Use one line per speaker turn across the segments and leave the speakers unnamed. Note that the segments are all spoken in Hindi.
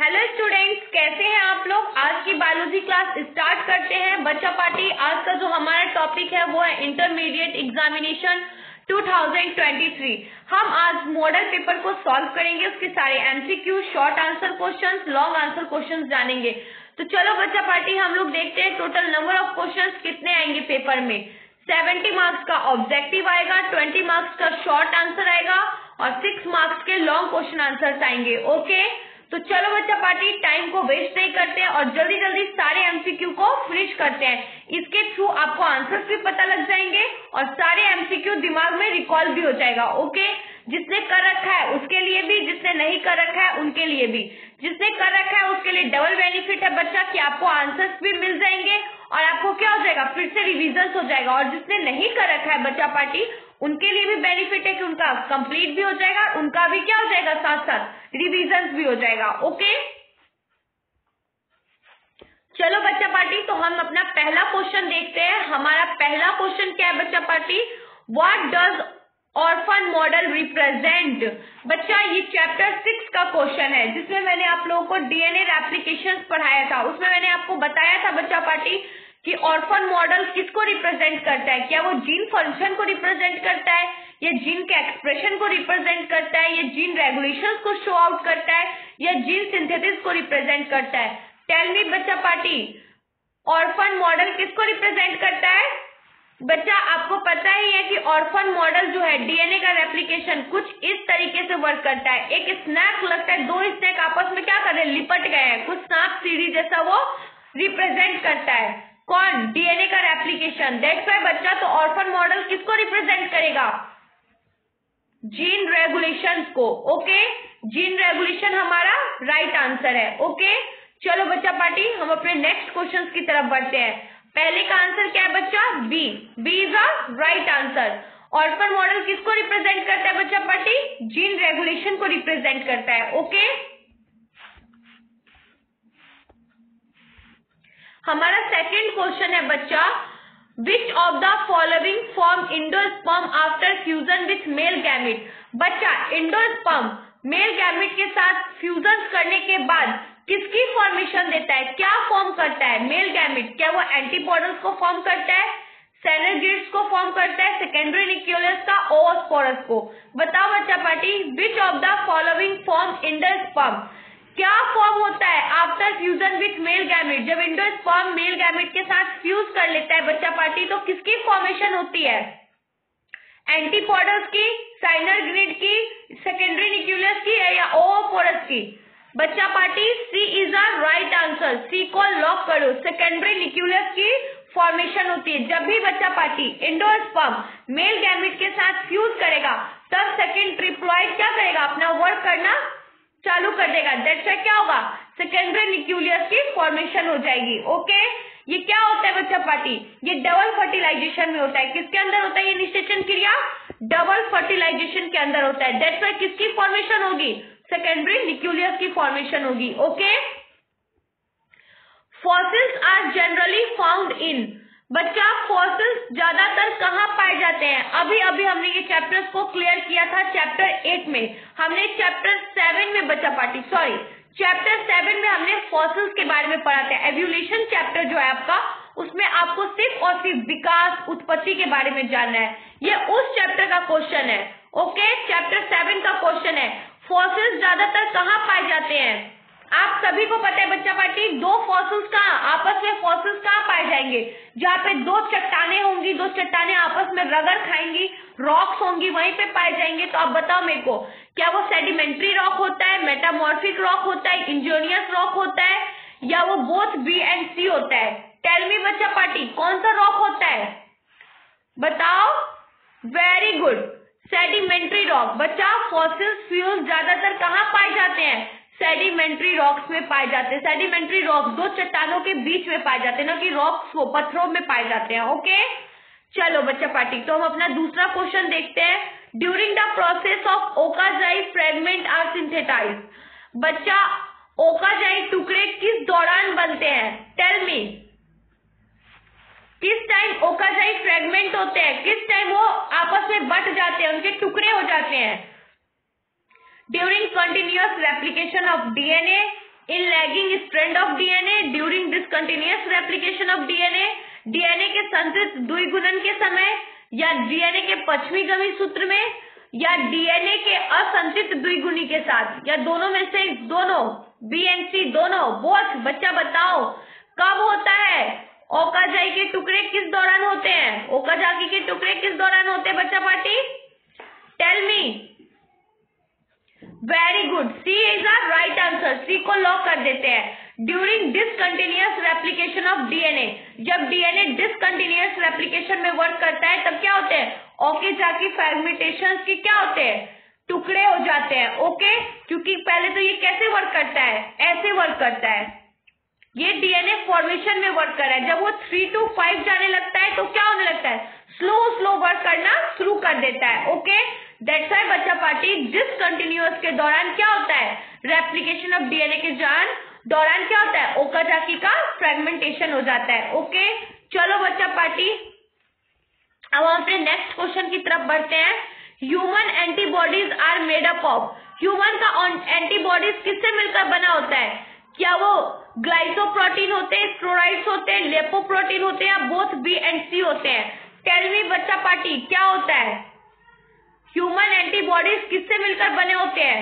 हेलो स्टूडेंट्स, कैसे हैं आप लोग। आज की बायोलॉजी क्लास स्टार्ट करते हैं। बच्चा पार्टी, आज का जो हमारा टॉपिक है वो है इंटरमीडिएट एग्जामिनेशन 2023। हम आज मॉडल पेपर को सॉल्व करेंगे, उसके सारे MCQ, short answer questions, long answer questions जानेंगे। तो चलो बच्चा पार्टी, हम लोग देखते हैं टोटल नंबर ऑफ क्वेश्चंस कितने आएंगे पेपर में। 70 मार्क्स का ऑब्जेक्टिव आएगा, 20 मार्क्स का शॉर्ट आंसर आएगा और 6 मार्क्स के लॉन्ग क्वेश्चन आंसर आएंगे। ओके, तो चलो बच्चा पार्टी, टाइम को वेस्ट नहीं करते हैं और जल्दी जल्दी सारे एमसीक्यू को फिनिश करते हैं। इसके थ्रू आपको आंसर्स भी पता लग जाएंगे और सारे एमसीक्यू दिमाग में रिकॉल भी हो जाएगा। ओके, जिसने कर रखा है उसके लिए भी, जिसने नहीं कर रखा है उनके लिए भी। जिसने कर रखा है उसके लिए डबल बेनिफिट है बच्चा कि आपको आंसर्स भी मिल जाएंगे और आपको क्या हो जाएगा, फिर से रिविजन हो जाएगा। और जिसने नहीं कर रखा है बच्चा पार्टी, उनके लिए भी बेनिफिट है कि उनका कंप्लीट भी हो जाएगा, उनका भी क्या हो जाएगा, साथ साथ रिविजन भी हो जाएगा। ओके, चलो बच्चा पार्टी, तो हम अपना पहला क्वेश्चन देखते हैं। हमारा पहला क्वेश्चन क्या है बच्चा party, what does orphan model represent. बच्चा, ये चैप्टर 6 का क्वेश्चन है, जिसमें मैंने आप लोगों को डीएनए रेप्लिकेशंस पढ़ाया था। उसमें मैंने आपको बताया था बच्चा पार्टी कि ऑर्फन मॉडल किसको रिप्रेजेंट करता है। क्या वो जीन फंक्शन को रिप्रेजेंट करता है, या जीन के एक्सप्रेशन को रिप्रेजेंट करता है, या जीन रेगुलेशन को शो आउट करता है, या जीन सिंथेसिस को रिप्रेजेंट करता है। टेल मी बच्चा पार्टी, ऑर्फन मॉडल किसको रिप्रेजेंट करता है। बच्चा, आपको पता ही है कि ऑर्फन मॉडल जो है, डीएनए का रेप्लिकेशन कुछ इस तरीके से वर्क करता है। एक स्नैक लगता है, दो स्नैक आपस में क्या कर रहे हैं, लिपट गए हैं, कुछ सांप सीढ़ी जैसा वो रिप्रेजेंट करता है। कौन, डीएनए का रेप्लिकेशन। दैट्स व्हाई बच्चा, तो ऑर्फन मॉडल किसको रिप्रेजेंट करेगा, जीन रेगुलेशन को। ओके, जीन रेगुलेशन हमारा राइट आंसर है। ओके, चलो बच्चा पार्टी, हम अपने नेक्स्ट क्वेश्चन की तरफ बढ़ते हैं। पहले का आंसर क्या है बच्चा, B. B is a right answer. Orphan model किसको रिप्रेजेंट करता है बच्चा पार्टी, जीन रेगुलेशन को रिप्रेजेंट करता है। ओके, हमारा सेकंड क्वेश्चन है बच्चा, which of the following form endosperm after fusion with male gamete. बच्चा, एंडोस्पर्म मेल गैमेट के साथ फ्यूजन करने के बाद किसकी फॉर्मेशन देता है, क्या फॉर्म करता है मेल गैमेट। क्या वो एंटीपोडल्स को फॉर्म करता है, सेनेजिड्स को फॉर्म करता है, सेकेंडरी न्यूक्लियस का, ओस्पोरस को। बताओ बच्चा party, which of the following form endosperm, क्या फॉर्म होता है after fusion with male gamete. जब एंडोस्पर्म मेल गैमेट के साथ फ्यूज कर लेता है बच्चा पार्टी, तो किसकी फॉर्मेशन होती है, एंटीपोडल्स की, साइनरग्रिड की, सेकेंडरी न्यूक्लियस की, या ओओपोरस की। बच्चा party, C is a right answer. C को लॉक करो, सेकेंडरी न्यूक्लियस की फॉर्मेशन होती है। जब भी बच्चा पार्टी एंडोस्पर्म मेल गैमेट के साथ फ्यूज करेगा, तब सेकेंड ट्रिप्लॉइड क्या करेगा, अपना वर्क करना चालू कर देगा। दैट्स व्हाई क्या होगा, सेकेंडरी न्यूक्लियस की फॉर्मेशन हो जाएगी। ओके, ये क्या होता है बच्चा पार्टी, ये डबल फर्टिलाइजेशन में होता है। किसके अंदर होता है ये निषेचन क्रिया, डबल फर्टिलाइजेशन के अंदर होता है। दैट्स व्हाई किसकी फॉर्मेशन होगी, सेकेंडरी न्यूक्लियस की फॉर्मेशन होगी। Okay, fossils are generally found in. बच्चा, फॉसिल्स ज्यादातर कहाँ पाए जाते हैं। अभी अभी हमने ये चैप्टर्स को क्लियर किया था चैप्टर 8 में। हमने चैप्टर 7 में बच्चा पार्टी, सॉरी, चैप्टर 7 में हमने फॉसिल्स के बारे में पढ़ा था। एवोल्यूशन चैप्टर जो है आपका, उसमें आपको सिर्फ और सिर्फ विकास, उत्पत्ति के बारे में जानना है। ये उस चैप्टर का क्वेश्चन है। ओके, चैप्टर 7 का क्वेश्चन है, फॉसिल्स ज्यादातर कहाँ पाए जाते हैं। आप सभी को पता है बच्चा पार्टी, दो फॉसिल्स कहाँ, आपस में फॉसिल्स कहाँ पाए जाएंगे, जहाँ पे दो चट्टानें होंगी, दो चट्टानें आपस में रगड़ खाएंगी, रॉक्स होंगी, वहीं पे पाए जाएंगे। तो आप बताओ मेरे को, क्या वो सेडिमेंट्री रॉक होता है, मेटामॉर्फिक रॉक होता है, इंजीनियस रॉक होता है, या वो बोथ बी एंड सी होता है। टेल मी बच्चा पार्टी, कौन सा रॉक होता है, बताओ। Very good, sedimentary rock. बच्चा, फॉसिल्स फ्यूल्स ज्यादातर कहाँ पाए जाते हैं, सेडिमेंट्री रॉक्स में पाए जाते हैं। सेडिमेंट्री रॉक्स दो चट्टानों के बीच में पाए जाते हैं, ना कि रॉक्स को पत्थरों में पाए जाते हैं। ओके, चलो बच्चा पार्टी, तो हम अपना दूसरा क्वेश्चन देखते हैं। During the process of Okazaki fragment are synthesize. बच्चा, ओकाजाई टुकड़े किस दौरान बनते हैं, टेल मी। किस टाइम ओकाजाई फ्रेगमेंट होते हैं, किस टाइम वो आपस में बट जाते हैं, उनके टुकड़े हो जाते हैं। During continuous replication of DNA, in lagging strand of DNA, during discontinuous replication of DNA, DNA के संतृप्त द्विगुणन के समय, या डीएनए के पश्चिमी गमी सूत्र में, या डीएनए के असंतृप्त द्विगुणी के साथ, या दोनों में से दोनों, बी एंड सी दोनों, बोथ। बच्चा बताओ कब होता है? ओकाजाकी के टुकड़े किस दौरान होते हैं? ओकाजाकी के टुकड़े किस दौरान होते हैं बच्चा party? Tell me. Very good, C is a right answer. C को लॉक कर देते हैं। During discontinuous replication of DNA, जब डीएनए डिसकंटिन्यूअस रेप्लिकेशन में वर्क करता है तब क्या होते हैं? ओकाजाकी फ्रेगमेंटेशन के क्या होते हैं? टुकड़े हो जाते हैं। ओके, क्योंकि पहले तो ये कैसे वर्क करता है? ऐसे वर्क करता है। ये डीएनए फॉर्मेशन में वर्क कर रहा है। जब वो 3 to 5 जाने लगता है तो क्या होने लगता है? स्लो वर्क करना शुरू कर देता है। ओके, दैट्स व्हाई बच्चा पार्टी डिसकंटिन्यूअस के दौरान क्या होता है? रेप्लिकेशन ऑफ डीएनए के दौरान क्या होता है? ओकाजाकी का फ्रेगमेंटेशन हो जाता है। ओके, चलो बच्चा पार्टी अब हम अपने नेक्स्ट क्वेश्चन की तरफ बढ़ते हैं। Human antibodies are made up of, human का एंटीबॉडीज किससे मिलकर बना होता है? क्या वो ग्लाइकोप्रोटीन होते हैं, स्टेरॉइड्स होते हैं, लिपोप्रोटीन होते हैं, या बोथ बी एंड सी होते हैं? टेल मी बच्चा पार्टी क्या होता है? ह्यूमन एंटीबॉडीज किससे मिलकर बने होते हैं?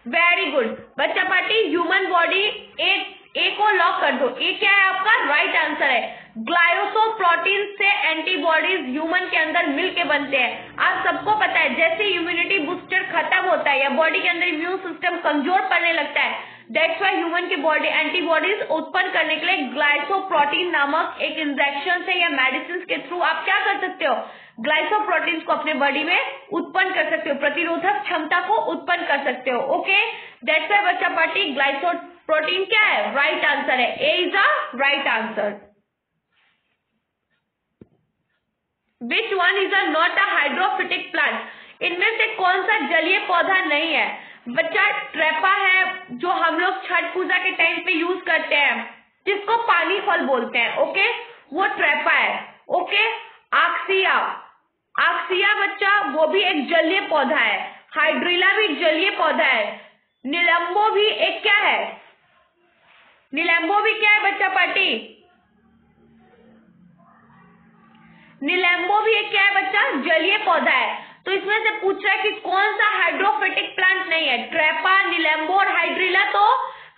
वेरी गुड बच्चा पार्टी, ह्यूमन बॉडी ए को लॉक कर दो। ए क्या है आपका? राइट आंसर है। ग्लाइकोप्रोटीन से एंटीबॉडीज ह्यूमन के अंदर मिलके बनते हैं। आप सबको पता है जैसे इम्यूनिटी बूस्टर खत्म होता है या बॉडी के अंदर इम्यून सिस्टम कमजोर पड़ने लगता है, दैट्स व्हाई ह्यूमन की बॉडी एंटीबॉडीज उत्पन्न करने के लिए ग्लाइकोप्रोटीन नामक एक इंजेक्शन से या मेडिसिन के थ्रू आप क्या कर सकते हो? ग्लाइकोप्रोटीन को अपने बॉडी में उत्पन्न कर सकते हो, प्रतिरोधक क्षमता को उत्पन्न कर सकते हो। ओके, दैट्स व्हाई बच्चा पार्टी ग्लाइकोप्रोटीन क्या है? राइट आंसर है। A is a right answer. Which one is a not a hydrophytic plant, इनमें से कौन सा जलीय पौधा नहीं है? बच्चा ट्रेपा है जो हम लोग छठ पूजा के टाइम पे यूज करते हैं, जिसको पानी फल बोलते हैं। ओके, वो ट्रेपा है। ओके, आक्सिया, आक्सिया बच्चा वो भी एक जलीय पौधा है। हाइड्रिला भी जलीय पौधा है। निलंबो भी एक क्या है? निलंबो भी क्या है बच्चा पार्टी? निलंबो भी एक क्या है बच्चा? जलीय पौधा है। तो इसमें से पूछ रहा है कि कौन सा हाइड्रोफिटिक प्लांट नहीं है? ट्रेपा, निलंबो और हाइड्रिला तो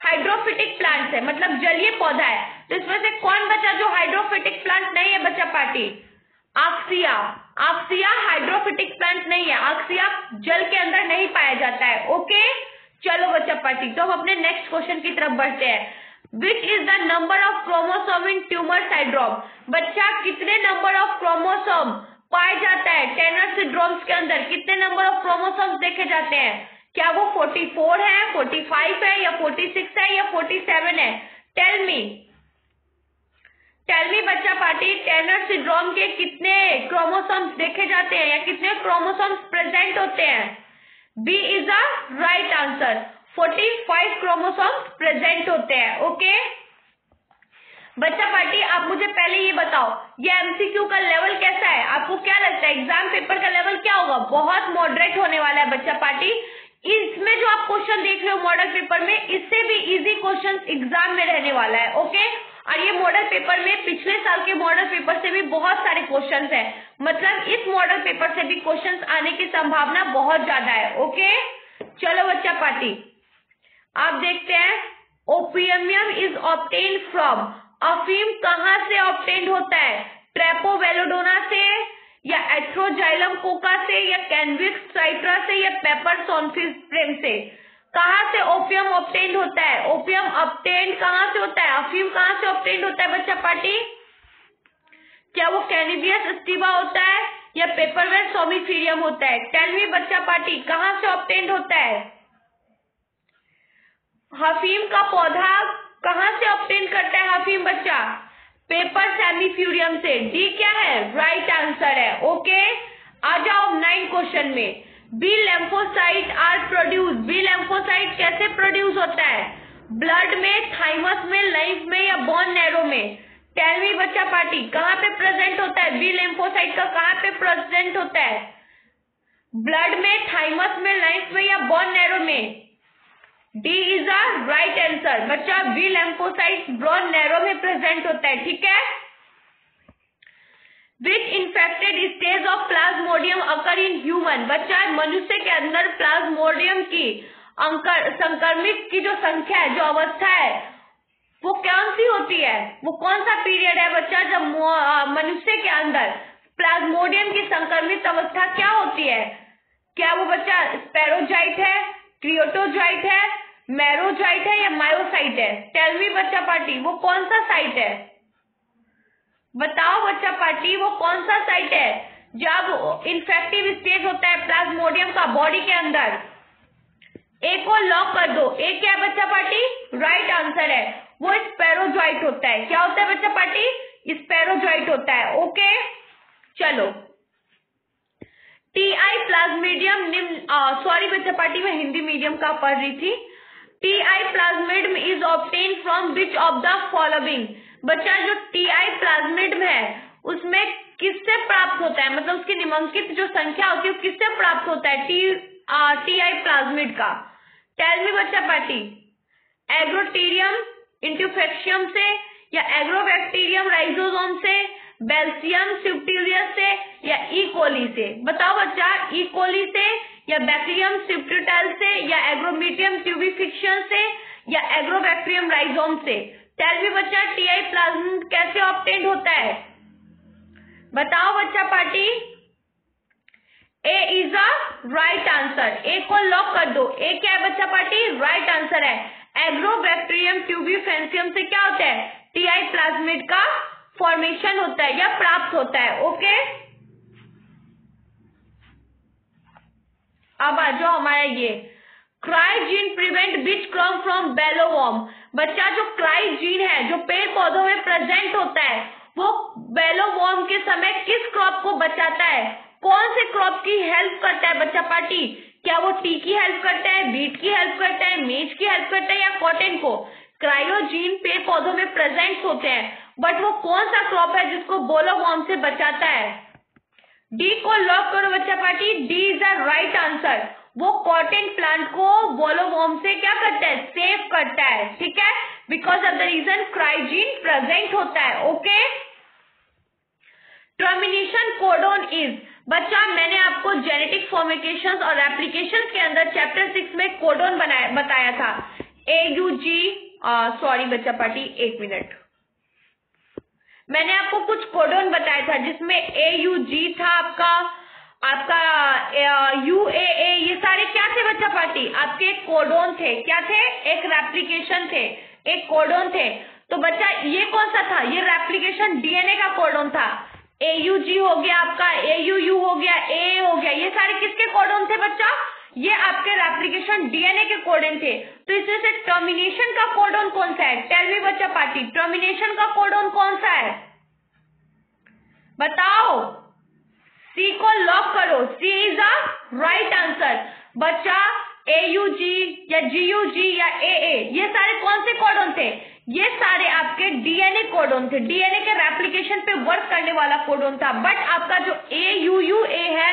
हाइड्रोफिटिक प्लांट है, मतलब जलीय पौधा है। तो इसमें से कौन बचा जो हाइड्रोफिटिक प्लांट नहीं है बच्चा पार्टी? आक्सिया। आक्सिया हाइड्रोफिटिक प्लांट नहीं है। आक्सिया जल के अंदर नहीं पाया जाता है। ओके, चलो बच्चा पार्टी तो हम अपने नेक्स्ट क्वेश्चन की तरफ बढ़ते हैं। Which is the number of chromosome in tumour syndrome, बच्चा कितने नंबर ऑफ क्रोमोसोम पाया जाता है टेनर सिंड्रोम्स के अंदर? कितने नंबर ऑफ क्रोमोसोम्स देखे जाते हैं? क्या वो 44 है, 45 है, या 46 है, या 47 है? टेल मी बच्चा पार्टी, टेनर सिंड्रोम के कितने क्रोमोसोम्स देखे जाते हैं या कितने क्रोमोसोम्स प्रेजेंट होते हैं? B is a right answer. 45 chromosomes present होते हैं। ओके बच्चा पार्टी, आप मुझे पहले ये बताओ, ये एमसीक्यू का लेवल कैसा है? आपको क्या लगता है एग्जाम पेपर का लेवल क्या होगा? बहुत मॉडरेट होने वाला है बच्चा पार्टी। इसमें जो आप क्वेश्चन देख रहे हो मॉडल पेपर में, इससे भी इजी क्वेश्चन एग्जाम में रहने वाला है। ओके, और ये मॉडल पेपर में पिछले साल के मॉडल पेपर से भी बहुत सारे क्वेश्चंस हैं, मतलब इस मॉडल पेपर से भी क्वेश्चंस आने की संभावना बहुत ज्यादा है। ओके, चलो बच्चा पार्टी आप देखते हैं, ओपियम इज ऑब्टेन्ड फ्रॉम, अफीम कहाँ से ऑब्टेन्ड होता है? ट्रेपोवेलोडोना से, या एथ्रोजाइलम कोका से, या कैनविक्स साइट्रा से, या पेपर सॉन्फिफ्रेम से? कहाँ से ओपियम ऑब्टेन्ड होता है? ओपियम ऑब्टेन्ड कहाँ से होता है? अफीम कहाँ से ऑब्टेन्ड होता है बच्चा पार्टी? क्या वो कैनिबियस स्टिवा होता है या पेपरवेट सोमिफिरियम होता है? टेल मी बच्चा पार्टी, कहाँ से ऑब्टेन्ड होता है? अफीम का पौधा कहाँ से ऑब्टेन करता है अफीम बच्चा? पेपर सेमिफ्यूरियम से। डी क्या है? राइट आंसर है। ओके, आ जाओ 9 क्वेश्चन में। B lymphocyte are produce, B lymphocyte कैसे प्रोड्यूस होता है? ब्लड में, थाइमस में, लाइफ में, या बोन नैरो में? टेल मी बच्चा पार्टी, कहाँ पे प्रेजेंट होता है? बी लिम्फोसाइट का कहाँ पे प्रेजेंट होता है? ब्लड में, थाइमस में, लाइफ में, या बोन नैरो में? D is a right answer. बच्चा बी लैम्फोसाइट ब्रॉन नैरो में प्रेजेंट होता है, ठीक है। Which infected stage of Plasmodium occur in human. बच्चा मनुष्य के अंदर प्लाज्मोडियम की संक्रमित की जो संख्या है, जो अवस्था है, वो कौन सी होती है, वो कौन सा पीरियड है बच्चा जब मनुष्य के अंदर प्लाज्मोडियम की संक्रमित अवस्था क्या होती है? क्या वो बच्चा स्पेरोजाइट है, क्रियोटोजाइट है, मैरोजाइट है या मायोसाइट है? टेल मी बच्चा पार्टी, वो कौन सा साइट है? बताओ बच्चा पार्टी, वो कौन सा साइट है जब इन्फेक्टिव स्टेज होता है प्लाज्मोडियम का बॉडी के अंदर? ए को लॉक कर दो। ए क्या है बच्चा पार्टी? राइट आंसर है, वो स्पेरोजाइट होता है। क्या होता है बच्चा पार्टी? स्पेरोजाइट होता है। ओके चलो, टीआई प्लाज्मिडियम निम्न सॉरी बच्चा पार्टी, मैं हिंदी मीडियम का पढ़ रही थी। Ti plasmid is obtain from which of the following. बच्चा जो टीआई प्लाज्मिडियम है उसमें किससे प्राप्त होता है, मतलब उसकी निम्नलिखित जो संख्या होती है किससे प्राप्त होता है टीआई प्लाज्मिड का? टेल मी बच्चा पार्टी, एग्रोटीरियम इंटरफेक्शियम से या एग्रोबैक्टीरियम राइजोसोम से, बेल्सियम स्यूप्टिलियस से या ई कोली से? बताओ बच्चा, ई कोली से या बैक्टीरियम स्यूप्टिटाइल से या एग्रोमीटियम ट्यूबिफिक्शन से या एग्रोबैक्टीरियम राइजोम से? टेल मी बच्चा, टीआई प्लाज्मिड कैसे ऑब्टेन्ड होता है? बताओ बच्चा party. A is a right answer. A को लॉक कर दो। ए क्या है बच्चा पार्टी? राइट आंसर है। एग्रोबैक्टीरियम ट्यूबिफेंसियम से क्या होता है? टीआई प्लाज्मिड का फॉर्मेशन होता है या प्राप्त होता है। ओके, अब आ जाओ हमारा ये cry gene prevent which crop from bollworm. बच्चा जो क्राई जीन है जो पेड़ पौधों में प्रेजेंट होता है वो बेलोवॉर्म के समय किस क्रॉप को बचाता है? कौन से क्रॉप की हेल्प करता है बच्चा पार्टी? क्या वो टी की हेल्प करता है, बीट की हेल्प करता है, मेज की हेल्प करता है या कॉटन को? क्रायोजीन पेड़ पौधों में प्रेजेंट होते हैं, बट वो कौन सा क्रॉप है जिसको बेलोवॉर्म से बचाता है? डी को लॉक करो बच्चा party. D is the right answer. वो कॉटन प्लांट को बेलोवॉर्म से क्या करता है? सेव करता है, ठीक है, बिकॉज ऑफ द रीजन क्राइजीन प्रेजेंट होता है। Okay, termination codon is. बच्चा मैंने आपको जेनेटिक फॉर्मेशंस और एप्लीकेशंस के अंदर चैप्टर 6 में कोडोन बताया था। AUG सॉरी बच्चा पार्टी, एक मिनट, मैंने आपको कुछ कोडोन बताया था जिसमें AUG था आपका UAA, ये सारे क्या थे बच्चा पार्टी? आपके कोडोन थे। क्या थे? एक रेप्लिकेशन थे, एक कोडोन थे। तो बच्चा ये कौन सा था? ये रेप्लिकेशन डीएनए का कोडोन था। AUG हो गया आपका, AUU हो गया, AA हो गया, ये सारे किसके कोडोन थे बच्चा? ये आपके रेप्लिकेशन डीएनए के कोडोन थे। तो इसमें से टर्मिनेशन का कोडोन कौन सा है? टेल मी बच्चा पार्टी, टर्मिनेशन का कोडोन कौन सा है? बताओ। सी को लॉक करो। C is a right answer. बच्चा AUG या GUG या AA ये सारे कौन से कोडोन थे? ये सारे आपके डीएनए कोडोन थे, डीएनए के रेप्लिकेशन पे वर्क करने वाला कोडोन था। बट आपका जो AUUA है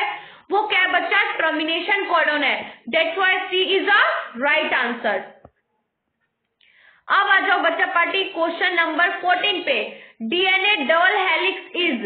वो क्या है बच्चा? टर्मिनेशन कोडोन है। That's why C is a right answer. अब आ जाओ बच्चा पार्टी क्वेश्चन नंबर 14 पे। DNA double helix is.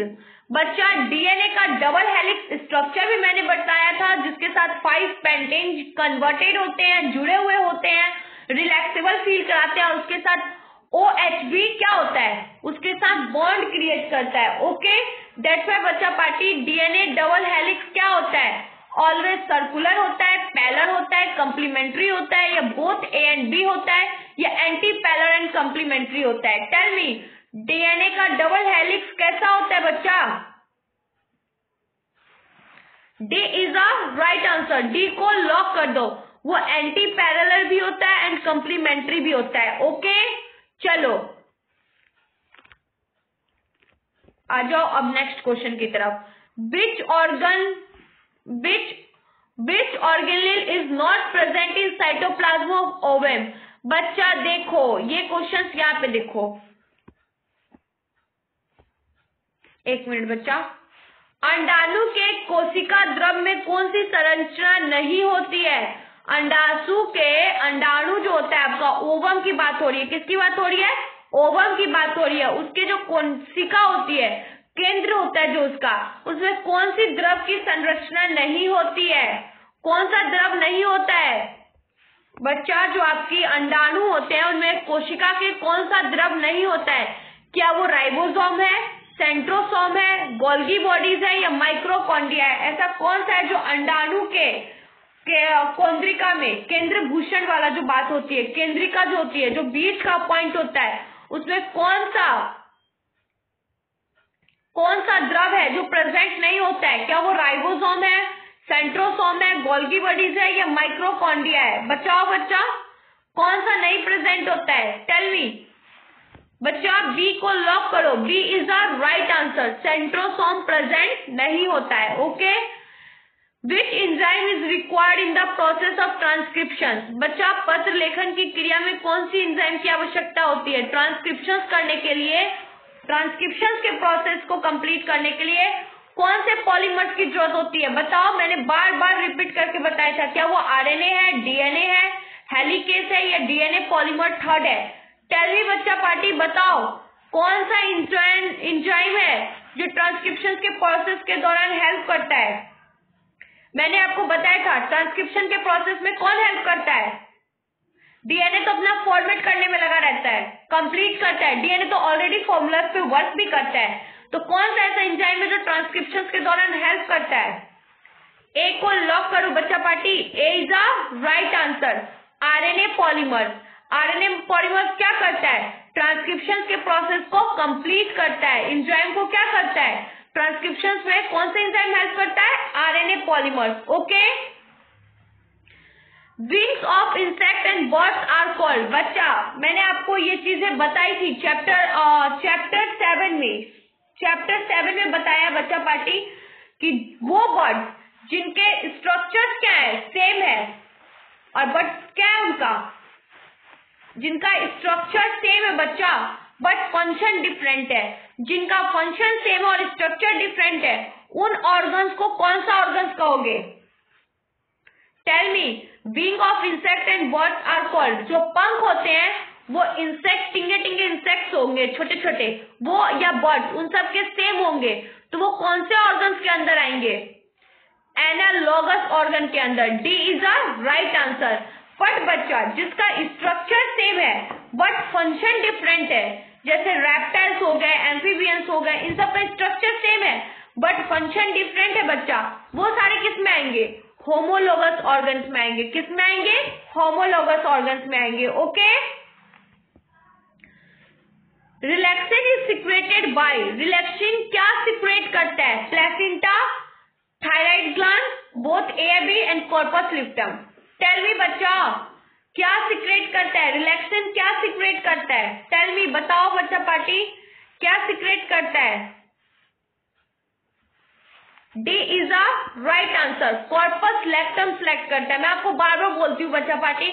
बच्चा डीएनए का डबल हेलिक्स स्ट्रक्चर भी मैंने बताया था, जिसके साथ 5 पेंटेन कन्वर्टेड होते हैं, जुड़े हुए होते हैं, रिलैक्सेबल फील कराते हैं, और उसके साथ OHB क्या होता है? उसके साथ बॉन्ड क्रिएट करता है। ओके, दैट्स व्हाई बच्चा पार्टी डीएनए डबल हेलिक्स क्या होता है? ऑलवेज सर्कुलर होता है, पैरेलल होता है, कंप्लीमेंट्री होता है, या बोथ A and B होता है, या एंटी पैरेलल एंड कंप्लीमेंट्री होता है? टेल मी, डीएनए का डबल हेलिक्स कैसा होता है बच्चा? D is a right answer. D को लॉक कर दो। वो एंटी पैरेलल भी होता है एंड कंप्लीमेंट्री भी होता है। ओके, चलो आ जाओ अब नेक्स्ट क्वेश्चन की तरफ। विच organelle is not present in cytoplasm of ovum. बच्चा देखो ये क्वेश्चंस यहाँ पे देखो, एक मिनट बच्चा। अंडाणु के कोशिका द्रव में कौन सी संरचना नहीं होती है? अंडाशु के अंडाणु जो होता है आपका ओवम की बात हो रही है। किसकी बात हो रही है? ओवम की बात हो रही है। उसके जो कोशिका होती है, केंद्र होता है जो उसका, उसमें कौन सी द्रव की संरचना नहीं होती है? कौन सा द्रव नहीं होता है बच्चा? जो आपकी अंडाणु होते हैं उनमें कोशिका के कौन सा द्रव नहीं होता है? क्या वो राइबोसोम है, सेंट्रोसोम है, गोल्गी बॉडीज है या माइक्रोकॉन्ड्रिया है? ऐसा कौन सा है जो अंडाणु के केंद्रिका में, केंद्र भूषण वाला जो बात होती है, केंद्रिका जो होती है, जो बीच का पॉइंट होता है, उसमें कौन सा द्रव है जो प्रेजेंट नहीं होता है? क्या वो राइबोसोम है, सेंट्रोसोम है, गोल्गी बॉडीज है या माइक्रोकॉन्ड्रिया है? बचाओ बच्चा, कौन सा नहीं प्रेजेंट होता है? टेल मी बच्चा। बी को लॉक करो, B is the right answer. Centrosome present नहीं होता है। Okay, which enzyme is required in the process of transcription? बच्चा, पत्र लेखन की क्रिया में कौन सी एंजाइम की आवश्यकता होती है? ट्रांसक्रिप्शन करने के लिए, ट्रांसक्रिप्शन के प्रोसेस को कंप्लीट करने के लिए कौन से पॉलीमर्स की जरूरत होती है? बताओ, मैंने बार बार रिपीट करके बताया था। क्या वो आरएनए है, डीएनए है, हेलिकेस है या डीएनए पॉलीमर थर्ड है? टेल मी बच्चा पार्टी, बताओ कौन सा एंजाइम है जो ट्रांसक्रिप्शन के प्रोसेस के दौरान हेल्प करता है? मैंने आपको बताया था ट्रांसक्रिप्शन के प्रोसेस में कौन हेल्प करता है? डीएनए तो अपना फॉर्मेट करने में लगा रहता है, कंप्लीट करता है। डीएनए तो ऑलरेडी फॉर्मूलाज पे वर्क भी करता है। तो कौन सा ऐसा एंजाइम है जो ट्रांसक्रिप्शन के दौरान हेल्प करता है? ए को लॉक करो बच्चा party, A is the right answer. RNA polymer, RNA polymer क्या करता है? ट्रांसक्रिप्शन के प्रोसेस को कंप्लीट करता है। एंजाइम को क्या करता है? ट्रांसक्रिप्शन में कौन सा एंजाइम हेल्प करता है? RNA polymer. Okay, wings of insect and birds are called. बच्चा, मैंने आपको ये चीजें बताई थी चैप्टर 7 में बताया बच्चा पार्टी कि वो बर्ड जिनके स्ट्रक्चर्स क्या है, सेम है, और बट क्या है उनका, जिनका स्ट्रक्चर सेम है बच्चा बट फंक्शन डिफरेंट है। जिनका फंक्शन सेम और स्ट्रक्चर डिफरेंट है, उन ऑर्गन्स को कौन सा ऑर्गन्स कहोगे? Tell me, wing of insect and birds are called. जो पंख होते हैं वो इंसेक्ट, टिंगे टिंगे इंसेक्ट्स होंगे छोटे छोटे, वो या बर्ड्स, उन सब के सेम होंगे, तो वो कौन से ऑर्गन्स के अंदर आएंगे? एनालॉगस ऑर्गन के अंदर। D is a right answer. But बच्चा, जिसका स्ट्रक्चर सेम है बट फंक्शन डिफरेंट है, जैसे रेप्टाइल्स हो गए, एम्फीबियंस हो गए, इन सब का स्ट्रक्चर सेम है बट फंक्शन डिफरेंट है बच्चा, वो सारे किस में आएंगे? होमोलोगस ऑर्गन्स में आएंगे। किस में आएंगे? होमोलोगस ऑर्गन्स में आएंगे। Okay, relaxin is secreted by. Relaxin क्या सिक्रेट करता है? Placenta, thyroid gland, both A B and corpus luteum. Tell me बच्चा, क्या सिक्रेट करता है? रिलैक्सिन क्या सिक्रेट करता है? टेल मी, बताओ बच्चा पार्टी, क्या सिक्रेट करता है? D is a right answer. Corpus luteum select करता है। मैं आपको बार बार बोलती हूँ बच्चा पार्टी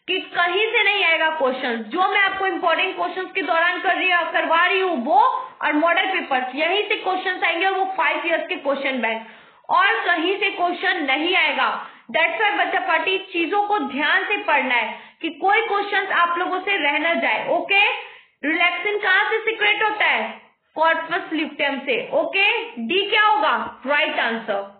कि कहीं से नहीं आएगा क्वेश्चन। जो मैं आपको इंपॉर्टेंट क्वेश्चंस के दौरान करवा रही हूँ वो और मॉडल पेपर्स, यहीं से क्वेश्चन आएंगे, वो 5 इयर्स के क्वेश्चन बैंक, और कहीं से क्वेश्चन नहीं आएगा। दैट्स व्हाई बच्चा पार्टी चीजों को ध्यान से पढ़ना है कि कोई क्वेश्चन आप लोगों से रह न जाए। ओके, रिलैक्सिन कहां से सिक्रेट होता है? कॉर्पस ल्यूटेम से। ओके, डी क्या होगा? Right answer.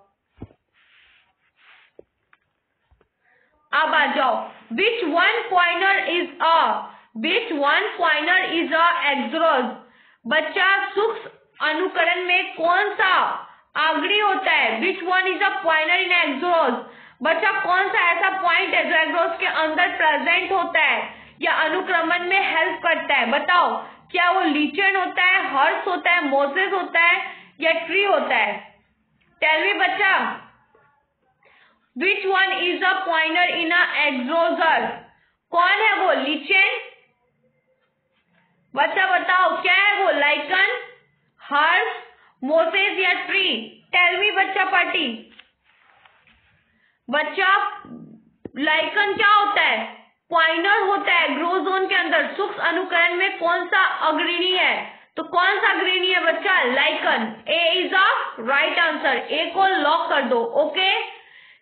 अब आ जाओ, which one pioneer is a एक्सोज। बच्चा, सूक्ष्म अनुकरण में कौन सा अग्रणी होता है? Which one is a pioneer in एक्सोज। बच्चा, कौन सा ऐसा पॉइंट है जो एक्सोज के अंदर प्रेजेंट होता है या अनुक्रमण में हेल्प करता है? बताओ, क्या वो लीचन होता है, हर्स होता है, मोसेस होता है या ट्री होता है? टेल मी बच्चा, which one is a pioneer in a xerosere. कौन है वो? लीचन? बच्चा बताओ, क्या है वो? लाइकन, हर्स, मोसेस या ट्री? टेल मी बच्चा पार्टी। बच्चा, लाइकन क्या होता है? पॉइंटर होता है ग्रोजोन के अंदर। सूक्ष्म अनुकरण में कौन सा अग्रणी है? तो कौन सा अग्रणी है बच्चा? Lichen. A is a right answer. A को लॉक कर दो। Okay,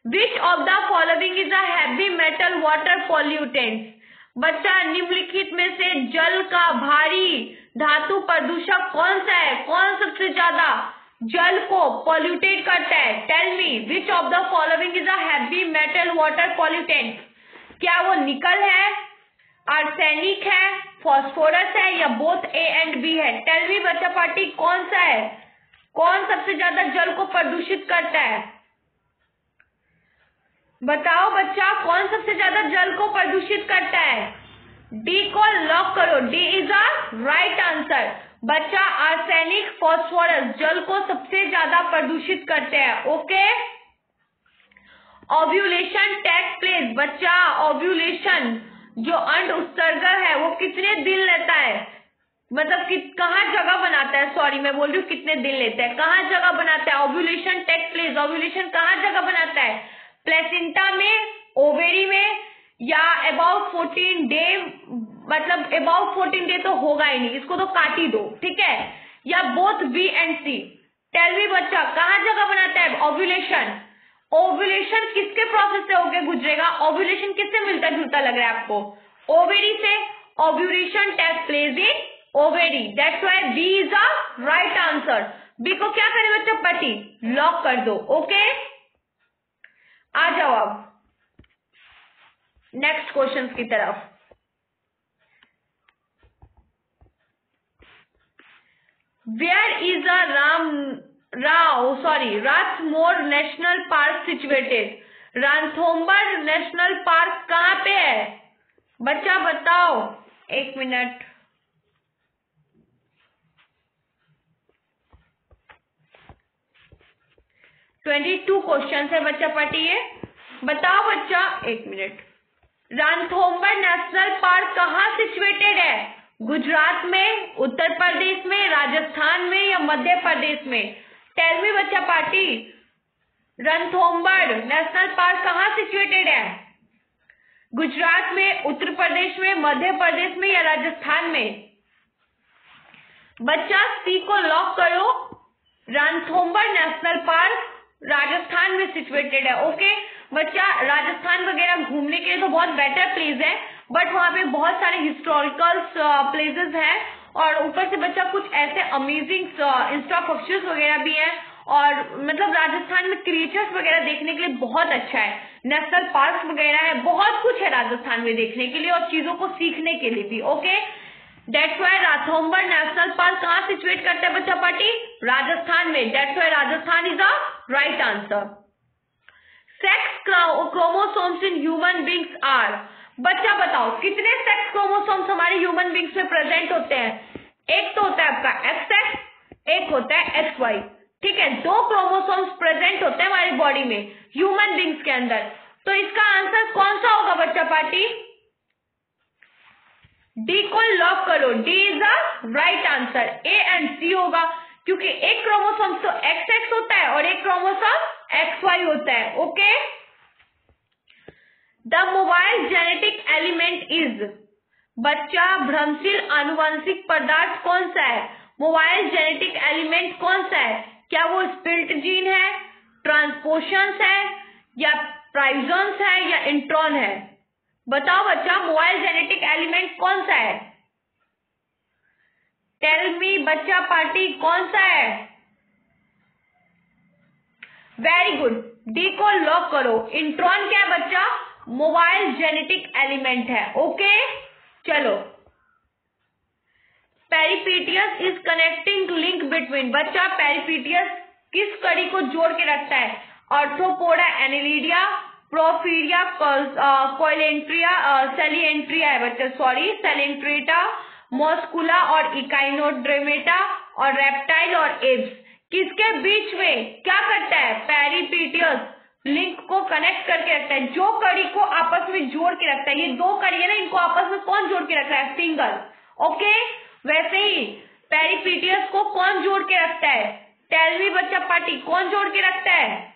which of the following is a heavy metal water pollutant. बच्चा निम्नलिखित में से जल का भारी धातु प्रदूषक कौन सा है? कौन सबसे ज्यादा जल को पॉल्यूटेट करता है? Tell me which of the following is a heavy metal water pollutant. क्या वो निकल है, आर्सेनिक है, फॉस्फोरस है या बोथ ए एंड बी है? टेल मी बच्चा पार्टी कौन सा है? कौन सबसे ज्यादा जल को प्रदूषित करता है? बताओ बच्चा, कौन सबसे ज्यादा जल को प्रदूषित करता है? डी को लॉक करो, D is a right answer. बच्चा आर्सेनिक, फॉस्फोरस जल को सबसे ज्यादा प्रदूषित करते हैं। Okay, ovulation take place. बच्चा ओव्यूलेशन जो अंड उत्सर्जन है वो कितने दिन लेता है? मतलब कहाँ जगह बनाता है? सॉरी मैं बोल रही हूँ कितने दिन लेता है, कहाँ जगह बनाता है? ओव्यूलेशन टेक प्लेस, ओव्यूलेशन कहाँ जगह बनाता है? प्लेसेंटा में, ओवेरी में या अबाउट 14 डे, मतलब अबाउट 14 डे तो होगा ही नहीं, इसको तो काट ही दो, ठीक है, या both B and C. Tell me बच्चा कहाँ जगह बनाता है ओव्यूलेशन? ओव्यूलेशन किसके प्रोसेस से होके गुजरेगा? ओव्यूलेशन किससे मिलता जुलता लग रहा है आपको? ओवेरी से। Ovulation take place in ovary, that's why B is a right answer. B को क्या करें बच्चा पट्टी लॉक कर दो। ओके, आ जाओ अब नेक्स्ट क्वेश्चन की तरफ। Where is a Ranthambore national park situated. Ranthambore national park कहाँ पे है? बच्चा बताओ, एक मिनट। ट्वेंटी 22 क्वेश्चन है बच्चा पढ़िए, बताओ बच्चा, एक मिनट। रणथंभौर नेशनल पार्क कहाँ सिचुएटेड है? गुजरात में, उत्तर प्रदेश में, राजस्थान में या मध्य प्रदेश में? टेल मी बच्चा पार्टी, रणथंभौर नेशनल पार्क कहाँ सिचुएटेड है? गुजरात में, उत्तर प्रदेश में, मध्य प्रदेश में या राजस्थान में? बच्चा सी को लॉक करो, रणथंभौर नेशनल पार्क राजस्थान में सिचुएटेड है। ओके बच्चा, राजस्थान वगैरह घूमने के लिए तो बहुत बेटर प्लेस है, बट वहाँ पे बहुत सारे हिस्टोरिकल प्लेसेस हैं और ऊपर से बच्चा कुछ ऐसे अमेजिंग इंफ्रास्ट्रक्चर्स वगैरह भी हैं और मतलब राजस्थान में क्रिएचर्स वगैरह देखने के लिए बहुत अच्छा है। नेशनल पार्क वगैरह है, बहुत कुछ है राजस्थान में देखने के लिए और चीजों को सीखने के लिए भी। Okay, that's why Ranthambore national park कहाँ सिचुएट करता है बच्चा पार्टी? राजस्थान में, that's why Rajasthan is a right answer. Sex chromosomes in human beings are. बच्चा बताओ कितने सेक्स क्रोमोसोम्स हमारे ह्यूमन बींग्स में प्रेजेंट होते हैं? एक तो होता है आपका XX, एक होता है XY, ठीक है, 2 क्रोमोसोम्स प्रेजेंट होते हैं हमारी बॉडी में ह्यूमन बींग्स के अंदर। तो इसका आंसर कौन सा होगा बच्चा पार्टी? डी को लॉक करो, D is the right answer. A and C होगा क्योंकि एक क्रोमोसोम तो XX होता है और एक क्रोमोसोम XY होता है। Okay, the mobile genetic element is. बच्चा भ्रमशील आनुवंशिक पदार्थ कौन सा है? मोबाइल जेनेटिक एलिमेंट कौन सा है? क्या वो स्पिल्ट जीन है, ट्रांसपोशंस है या प्राइजन्स है या इंट्रॉन है? बताओ बच्चा, मोबाइल जेनेटिक एलिमेंट कौन सा है? टेल मी बच्चा पार्टी कौन सा है? वेरी गुड, डी को लॉक करो। इंट्रॉन क्या है बच्चा? मोबाइल जेनेटिक एलिमेंट है। ओके चलो, पेरिपीटियस इज कनेक्टिंग लिंक बिटवीन। बच्चा पेरिपीटियस किस कड़ी को जोड़ के रखता है? आर्थ्रोपोडा एनिलिडिया, प्रोफीरिया, कोइलेंट्रिया, सेलिएंट्रिया है बच्चा, सॉरी सेलेंट्रेटा, मॉस्कुला और इकाइनोड्रेमेटा और रेप्टाइल और एप्स। किसके बीच में क्या करता है? पेरिपीटियस लिंक को कनेक्ट करके रखता है, जो कड़ी को आपस में जोड़ के रखता है। ये 2 कड़ी है ना, इनको आपस में कौन जोड़ के रख रहा है? फिंगर। ओके, वैसे ही पेरिपीटियस को कौन जोड़ के रखता है? टेल मी बच्चा पार्टी, कौन जोड़ के रखता है?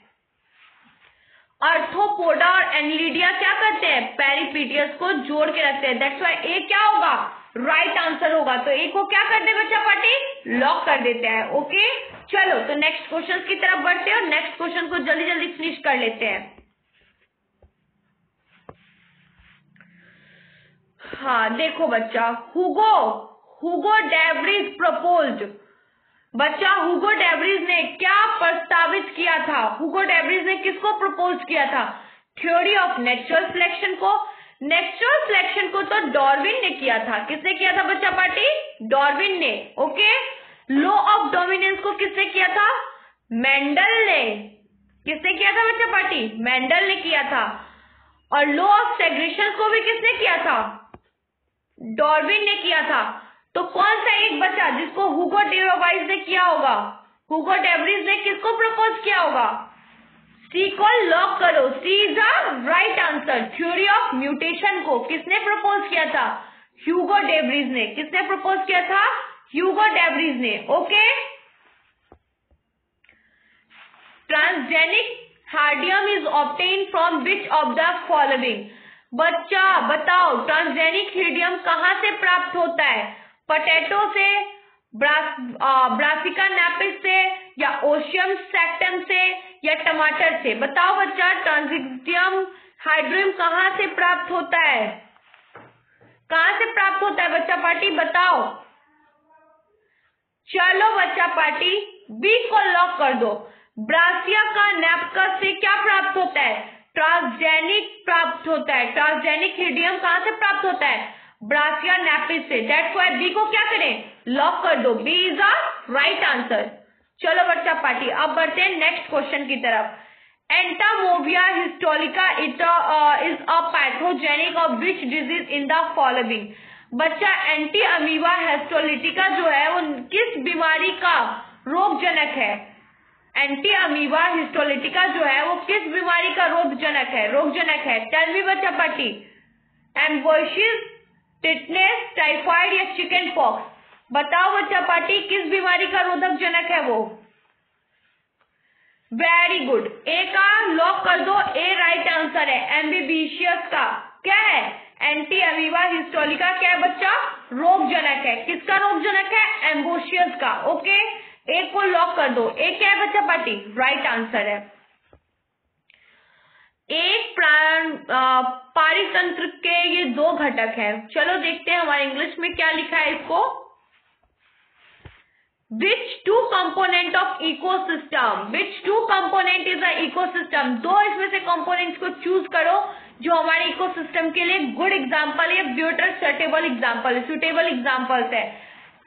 आर्थ्रोपोडा और एनिलिडिया क्या करते हैं? पेरिपीटियस को जोड़ के रखते हैं। दैट्स व्हाई ए क्या होगा? राइट आंसर होगा। तो ए को क्या कर दे बच्चा पार्टी? लॉक कर देते हैं। ओके चलो, तो नेक्स्ट क्वेश्चन की तरफ बढ़ते हैं और नेक्स्ट क्वेश्चन को जल्दी जल्दी फिनिश कर लेते हैं। हाँ देखो बच्चा, हुगो डेवरीज प्रपोज्ड। बच्चा हुगो डेवरीज ने क्या प्रस्तावित किया था? हुगो डेवरीज ने किसको प्रपोज किया था? थ्योरी ऑफ नेचुरल सिलेक्शन को। नेचुरल सिलेक्शन को तो डार्विन ने किया था। किसने किया था बच्चा पार्टी? डार्विन ने। ओके। लॉ ऑफ डोमिनेंस को किसने किया था? मेंडल ने। किसने किया था बच्चा पार्टी? मेंडल ने किया था। और लॉ ऑफ सेग्रेशन को भी किसने किया था? डार्विन ने किया था। तो कौन सा एक बचा जिसको हुगो डेवरीज ने किया होगा? हुगो डेवरीज ने किसको प्रपोज किया होगा? सी को लॉक करो। C is the right answer. Theory of mutation को किसने प्रपोज किया था? ह्यूगो डेवरीज ने। किसने प्रपोज किया था? ह्यूगो डेवरीज ने। Okay. Transgenic hordeum is obtain from which of the following? बच्चा बताओ, ट्रांसजेनिक हीडियम कहां से प्राप्त होता है? पोटैटो से, ब्रासिका नेपिस से, या ओशियम सेक्टम से, या टमाटर से? बताओ बच्चा, ट्रांसजेनिक हाइड्रोजन कहां से प्राप्त होता है? कहां से प्राप्त होता है बच्चा पार्टी? बताओ। चलो बच्चा पार्टी, बी को लॉक कर दो। ब्रासिया का नेपकस से क्या प्राप्त होता है? ट्रांसजेनिक प्राप्त होता है। ट्रांसजेनिक हीडियम कहां से प्राप्त होता है? ब्रासिया नेपिस से। दैट्स व्हाई बी को क्या करें? लॉक कर दो। B is the right answer. चलो बच्चा पार्टी, अब बढ़ते हैं नेक्स्ट क्वेश्चन की तरफ। Entamoeba histolytica is a pathogenic of which disease in the following? बच्चा एंटी अमीबा हिस्टोलिटिका जो है वो किस बीमारी का रोगजनक है? एंटी अमीबा हिस्टोलिटिका जो है वो किस बीमारी का रोगजनक है? टेल मी बच्चा पार्टी। एम्बोसिस, टिटनेस, टाइफाइड या चिकन पॉक्स? बताओ बच्चा पार्टी, किस बीमारी का रोधक जनक है वो? Very good. ए का लॉक कर दो। ए राइट आंसर है। एम्बिबिशियस का क्या है? एंटी अमीबा हिस्टोलिका क्या है बच्चा? रोगजनक है। किसका रोगजनक है? एम्बोसियस का। ओके। ए को लॉक कर दो। ए क्या है बच्चा पार्टी? राइट आंसर है। एक पारितंत्र के ये दो घटक हैं। चलो देखते हैं हमारे इंग्लिश में क्या लिखा है इसको। Which two component of ecosystem? Which two component is a ecosystem? दो इसमें से कंपोनेंट्स को चूज करो जो हमारे इकोसिस्टम के लिए गुड एग्जाम्पल या बेटर सुटेबल एग्जाम्पल्स है।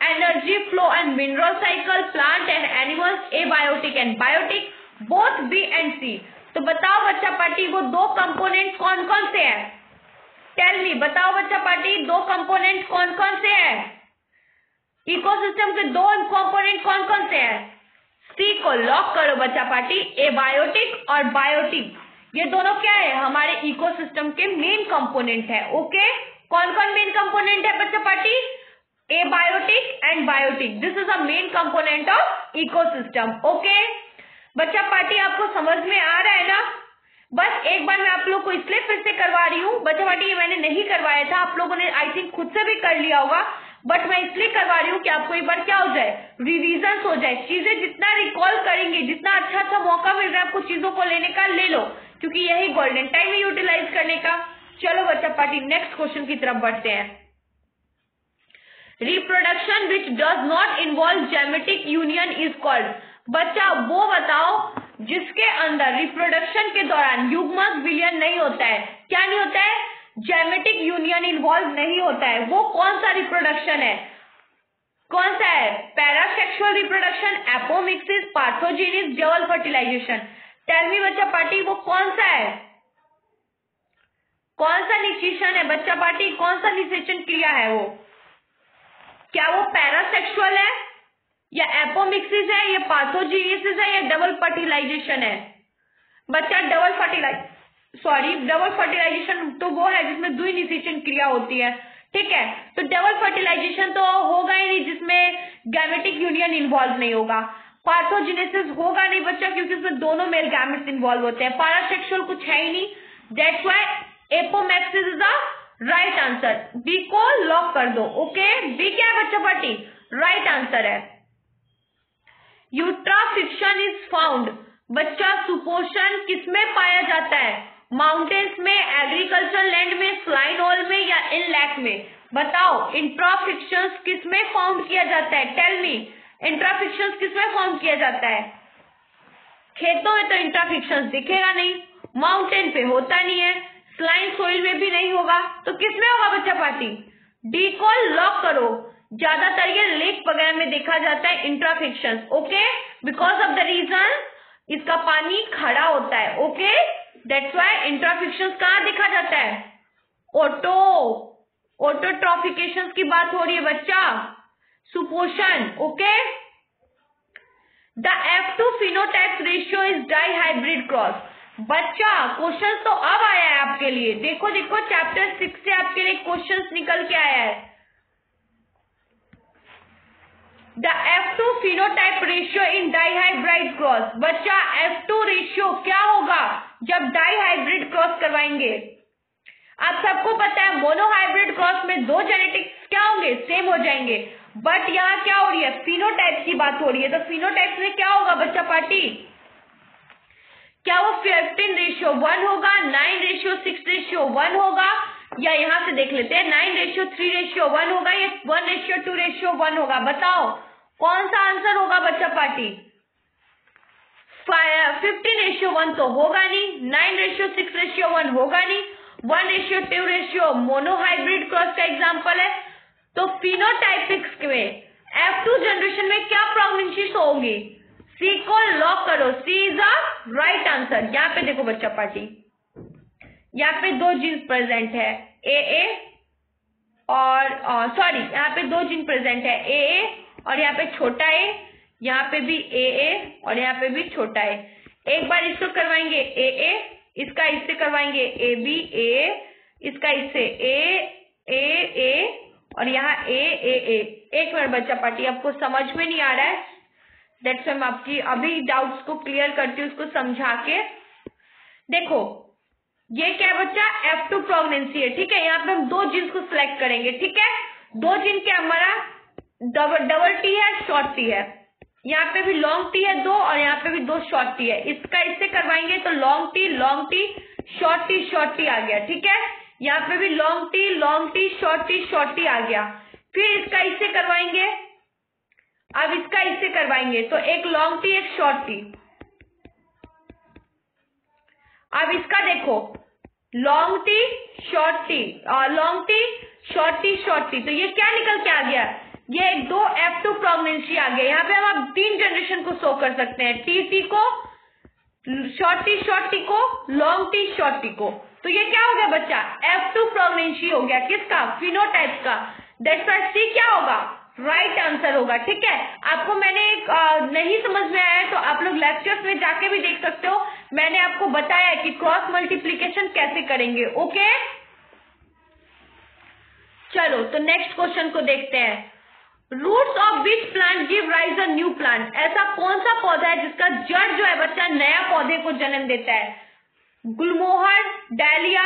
Energy flow and mineral cycle, plant and animals, abiotic and biotic, both B and C. तो बताओ बच्चा पार्टी, वो दो कंपोनेंट कौन कौन से हैं? Tell me. बताओ बच्चा पार्टी, दो कंपोनेंट कौन कौन से हैं? इकोसिस्टम के दो कंपोनेंट कौन कौन से हैं? सी को लॉक करो बच्चा पार्टी। एबायोटिक और बायोटिक, ये दोनों क्या है? हमारे इकोसिस्टम के मेन कंपोनेंट है। ओके। कौन कौन मेन कंपोनेंट है बच्चा party? Abiotic and biotic. This is a main component of ecosystem. Okay बच्चा पार्टी, आपको समझ में आ रहा है ना? बस एक बार मैं आप लोग को इसलिए फिर से करवा रही हूँ बच्चा पार्टी, ये मैंने नहीं करवाया था, आप लोगों ने आई थिंक खुद से भी कर लिया होगा, बट मैं इसलिए करवा रही हूँ कि आपको एक बार क्या हो जाए, रिवीजन हो जाए। चीजें जितना रिकॉल करेंगे, जितना अच्छा मौका मिल रहा है आपको चीजों को लेने का, ले लो, क्योंकि यही गोल्डन टाइम है यूटिलाइज करने का। चलो बच्चा पार्टी, नेक्स्ट क्वेश्चन की तरफ बढ़ते हैं। Reproduction which does not involve gametic union is called. बच्चा वो बताओ जिसके अंदर रिप्रोडक्शन के दौरान युग्मक विलयन नहीं होता है। क्या नहीं होता है? जेमेटिक यूनियन इन्वॉल्व नहीं होता है। वो कौन सा रिप्रोडक्शन है? कौन सा है? Parasexual reproduction, apomixis, parthenogenesis, double fertilization. Tell me बच्चा पार्टी, वो कौन सा है? कौन सा निषेचन है बच्चा पार्टी? कौन सा निषेचन क्रिया है वो? क्या वो पैरासेक्सुअल है, या एपोमिक्सिस है, या पार्थोजेनेसिस है, या डबल फर्टिलाइजेशन है? बच्चा डबल फर्टिलाइजेशन तो वो है जिसमें द्विनिषेचन क्रिया होती है। ठीक है, तो डबल फर्टिलाइजेशन तो होगा ही नहीं जिसमें गैमेटिक यूनियन इन्वॉल्व नहीं होगा। पार्थोजेनेसिस होगा नहीं बच्चा, क्योंकि उसमें दोनों मेल गैमेट्स इन्वॉल्व होते हैं। पैरासेक्सुअल कुछ है ही नहीं, that's why apomixis is the right answer. B को लॉक कर दो। ओके, बी क्या है बच्चा पार्टी? राइट आंसर है। यूट्राफिक्शन इज फाउंड। बच्चा सुपोषण किसमें पाया जाता है? माउंटेन्स में, एग्रीकल्चर लैंड में, स्लाइन हॉल में या इनलेट में? बताओ इंट्राफिक्शंस किस में फॉर्म किया जाता है? टेल मी, इंट्राफिक्शंस किस में फॉर्म किया जाता है? खेतों में तो इंट्राफिक्शंस दिखेगा नहीं, माउंटेन पे होता नहीं है, स्लाइन सोइल में भी नहीं होगा, तो किस में होगा बच्चा पार्टी? डी को लॉक करो। ज्यादातर ये लेक वगैरह में देखा जाता है इंट्राफिक्शंस, okay, because of the reason इसका पानी खड़ा होता है, ओके, दैट्स व्हाई इंट्राफिक्शंस कहाँ देखा जाता है? ऑटोट्रॉफिकेशन की बात हो रही है बच्चा, सुपोषण, okay. The F2 phenotype ratio is dihybrid cross। बच्चा क्वेश्चन तो अब आया है आपके लिए, देखो देखो चैप्टर 6 से आपके लिए क्वेश्चन निकल के आया है। The F2 phenotype ratio in dihybrid cross। बच्चा F2 रेशियो क्या होगा जब डाइहाइब्रिड क्रॉस करवाएंगे? आप सबको पता है मोनोहाइब्रिड क्रॉस में दो जेनेटिक्स क्या होंगे? सेम हो जाएंगे, बट यहाँ क्या हो रही है? फिनोटाइप की बात हो रही है, तो फिनोटाइप में क्या होगा बच्चा पार्टी? क्या वो 15:1 होगा, 9:6:1 होगा, या यहाँ से देख लेते हैं 9:3:1 होगा, या 1:2:1 होगा? बताओ कौन सा आंसर होगा बच्चा पार्टी? 15:1 तो होगा नहीं, 9:6:1 होगा नहीं, 1:2 मोनोहाइब्रिड क्रॉस का एग्जाम्पल है। तो फिनोटाइपिक्स में F2 जनरेशन में क्या प्रोबेबिलिटीज होगी? सी को लॉक करो, C is a right answer. यहाँ पे देखो बच्चा पार्टी, यहाँ पे दो जीन प्रेजेंट है, AA और सॉरी यहाँ पे दो जीन प्रेजेंट है, AA और यहाँ पे छोटा a, यहाँ पे भी AA और यहाँ पे भी छोटा a। एक बार इसको करवाएंगे AA, इसका इससे करवाएंगे AB, AA, इसका इससे A और यहाँ A। एक मिनट बच्चा पार्टी, आपको समझ में नहीं आ रहा है, दैट्स हम आपकी अभी डाउट्स को क्लियर करती हूँ, उसको समझा के। देखो ये क्या है बच्चा? F2 प्रेगनेंसी है, ठीक है। यहाँ पे हम दो जीन्स को सिलेक्ट करेंगे, ठीक है। दो जीन क्या हमारा डबल टी है, शॉर्ट टी है, यहाँ पे भी लॉन्ग टी है दो और यहाँ पे भी दो शॉर्ट टी है। इसका इससे करवाएंगे तो लॉन्ग टी शॉर्ट टी आ गया, ठीक है। यहाँ पे भी लॉन्ग टी शॉर्ट टी आ गया। फिर इसका इससे करवाएंगे, अब इसका इससे करवाएंगे तो एक लॉन्ग टी एक शॉर्ट टी। अब इसका देखो long T short T short T, तो ये क्या निकल के आ गया? ये दो F2 प्रेगनेंसी आ गया। यहाँ पे हम आप 3 जनरेशन को शो कर सकते हैं, टी को, शॉर्ट टी को, लॉन्ग टी शॉर्ट टी को। तो ये क्या हो गया बच्चा? F2 प्रेगनेंसी हो गया, किसका? फिनोटाइप का। दैट्स व्हाई सी क्या होगा? राइट आंसर होगा, ठीक है। आपको मैंने नहीं समझ में आया है तो आप लोग लेक्चर्स में जाके भी देख सकते हो, मैंने आपको बताया कि क्रॉस मल्टीप्लीकेशन कैसे करेंगे, ओके। चलो तो नेक्स्ट क्वेश्चन को देखते हैं। Roots of which plant give rise a new plant. ऐसा कौन सा पौधा है जिसका जड़ जो है बच्चा नया पौधे को जन्म देता है? गुलमोहर, डालिया,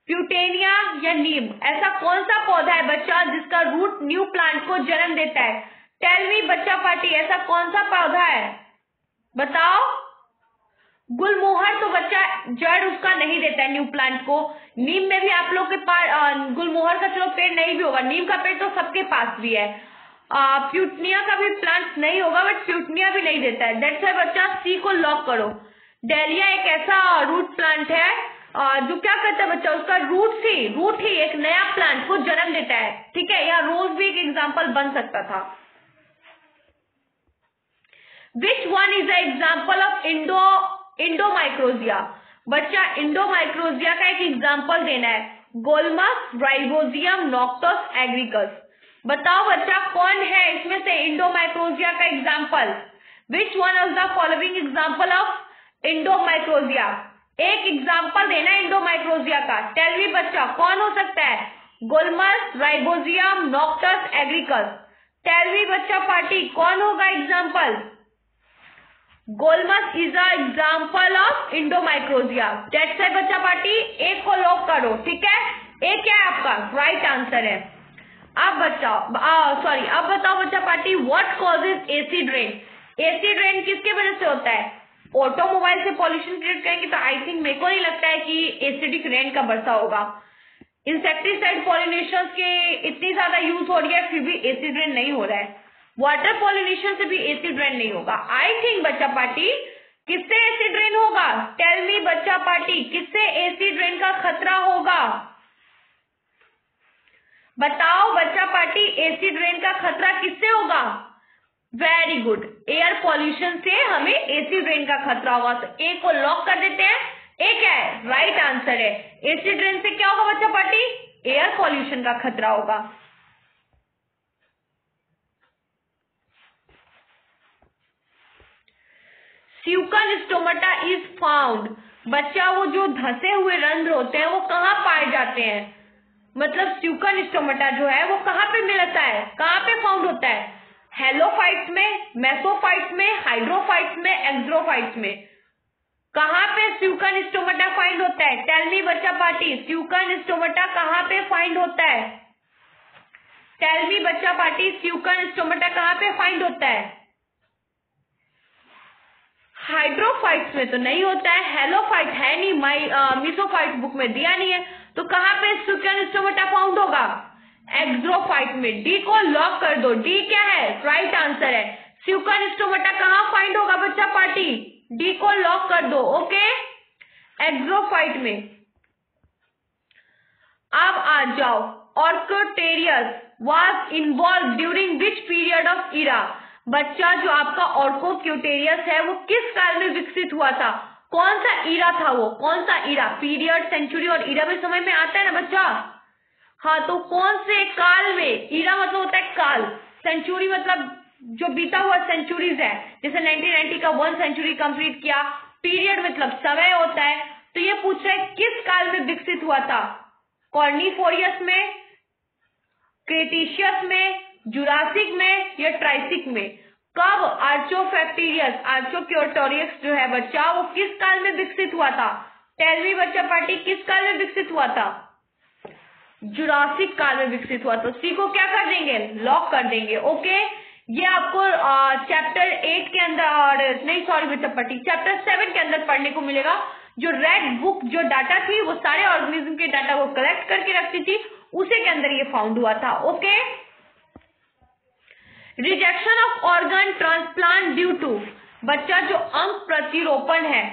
प्यूटेनिया या नीम? ऐसा कौन सा पौधा है बच्चा जिसका रूट न्यू प्लांट को जन्म देता है? टेल मी बच्चा पार्टी, ऐसा कौन सा पौधा है? बताओ। गुलमोहर तो बच्चा जड़ उसका नहीं देता है न्यू प्लांट को। नीम में भी आप लोग के पास गुलमोहर का चलो पेड़ नहीं भी होगा, नीम का पेड़ तो सबके पास भी है। प्यूटनिया का भी प्लांट नहीं होगा, बट प्यूटनिया भी नहीं देता है। दैट्स व्हाई बच्चा सी को लॉक करो। डेलिया एक ऐसा रूट प्लांट है जो क्या करता है बच्चा, उसका रूट ही एक नया प्लांट को जन्म देता है, ठीक है। या रोज भी एक एग्जाम्पल बन सकता था। Which one is the example of endomycorrhiza? बच्चा इंडोमाइक्रोजिया का एक एग्जाम्पल देना है। Glomus, rhizobium, nostoc, agaricus. बताओ बच्चा कौन है इसमें से इंडोमाइक्रोजिया का example? Which one is the following example of endomycorrhiza? एक एग्जाम्पल देना इंडोमाइक्रोजिया का। टेल मी बच्चा कौन हो सकता है? Glomus, rhizobium, nostoc, agaricus. Tell me बच्चा पार्टी कौन होगा example? Glomus is a example of endomycorrhiza. That's why बच्चा पार्टी एक को लॉक करो, ठीक है। एक क्या है आपका? राइट आंसर है। अब बताओ बच्चा party what causes acid rain? Acid rain किसके वजह से होता है? ऑटोमोबाइल से पॉल्यूशन क्रिएट करेंगे तो आई थिंक मेरे को नहीं लगता है कि एसिडिक रेन का वर्षा होगा। इंसेक्टिसाइड पॉलिनेशन के इतनी ज्यादा यूज हो रही है फिर भी एसिड रेन नहीं हो रहा है। वाटर पॉलिनेशन से भी एसिड रेन नहीं होगा। आई थिंक बच्चा पार्टी किससे एसिड रेन होगा? टेल मी बच्चा पार्टी, किससे एसिड रेन का खतरा होगा? बताओ बच्चा पार्टी, एसिड रेन का खतरा किससे होगा? वेरी गुड, एयर पॉल्यूशन से हमें एसिड रेन का खतरा होगा। तो ए को लॉक कर देते हैं। ए क्या है? राइट आंसर है। एसिड रेन से क्या होगा बच्चा पार्टी? एयर पॉल्यूशन का खतरा होगा। स्यूकन स्टोमाटा इज फाउंड। बच्चा वो जो धसे हुए रंध्र होते हैं वो कहाँ पाए जाते हैं? मतलब स्यूकन स्टोमाटा जो है वो कहाँ पे मिलता है, कहाँ पे फाउंड होता है? हेलोफाइट्स में, मेसोफाइट्स में, हाइड्रोफाइट्स में, एक्सोफाइट्स में। कहाँ पे स्यूकन स्टोमाटा फाइंड होता है? टेल मी बच्चा पार्टी, स्यूकन स्टोमाटा कहाँ पे फाइंड होता है? टेल मी बच्चा पार्टी, स्यूकन स्टोमाटा कहाँ पे फाइंड होता है? हाइड्रोफाइट्स में तो नहीं होता है, हेलोफाइट है नहीं, मीसोफाइट बुक में दिया नहीं है। तो कहाँ पे स्यूकन स्टोमाटा फाउंड होगा? एक्सोफाइट में। डी को लॉक कर दो। डी क्या है? राइट आंसर है। स्यूकन स्टोमाटा कहाँ फाइंड होगा बच्चा पार्टी? डी को लॉक कर दो। ओके, एक्सोफाइट में। अब आ जाओ, archaeopteryx was involve during which period of era. बच्चा जो आपका ऑर्कोक्यूटेरियस है वो किस काल में विकसित हुआ था? कौन सा इरा था वो? कौन सा इरा? पीरियड, सेंचुरी और इरा में समझ में आता है ना बच्चा? हाँ, तो कौन से काल में? इरा मतलब होता है काल, सेंचुरी मतलब जो बीता हुआ सेंचुरीज है, जैसे 1990 का 1 सेंचुरी कंप्लीट किया। पीरियड मतलब समय होता है। तो ये पूछ रहा है किस काल में विकसित हुआ था? कॉर्निफोरियस में, क्रेटेशियस में, जुरासिक में या ट्राइसिक में? कब आर्चोफैक्टीरियस, आर्चोक्यूटोरियस जो है बच्चा वो किस काल में विकसित हुआ था? टेल मी बच्चा पार्टी, किस काल में विकसित हुआ था? जुरासिक काल में विकसित हुआ। तो सी को क्या कर देंगे? लॉक कर देंगे। ओके, ये आपको चैप्टर 8 के अंदर, नहीं सॉरी बच्चा पार्टी, चैप्टर 7 के अंदर पढ़ने को मिलेगा। जो रेड बुक जो डाटा थी वो सारे ऑर्गेनिज्म के डाटा को कलेक्ट करके रखती थी, उसी के अंदर ये फाउंड हुआ था। Okay, rejection of organ transplant due to. बच्चा जो अंग प्रतिरोपण है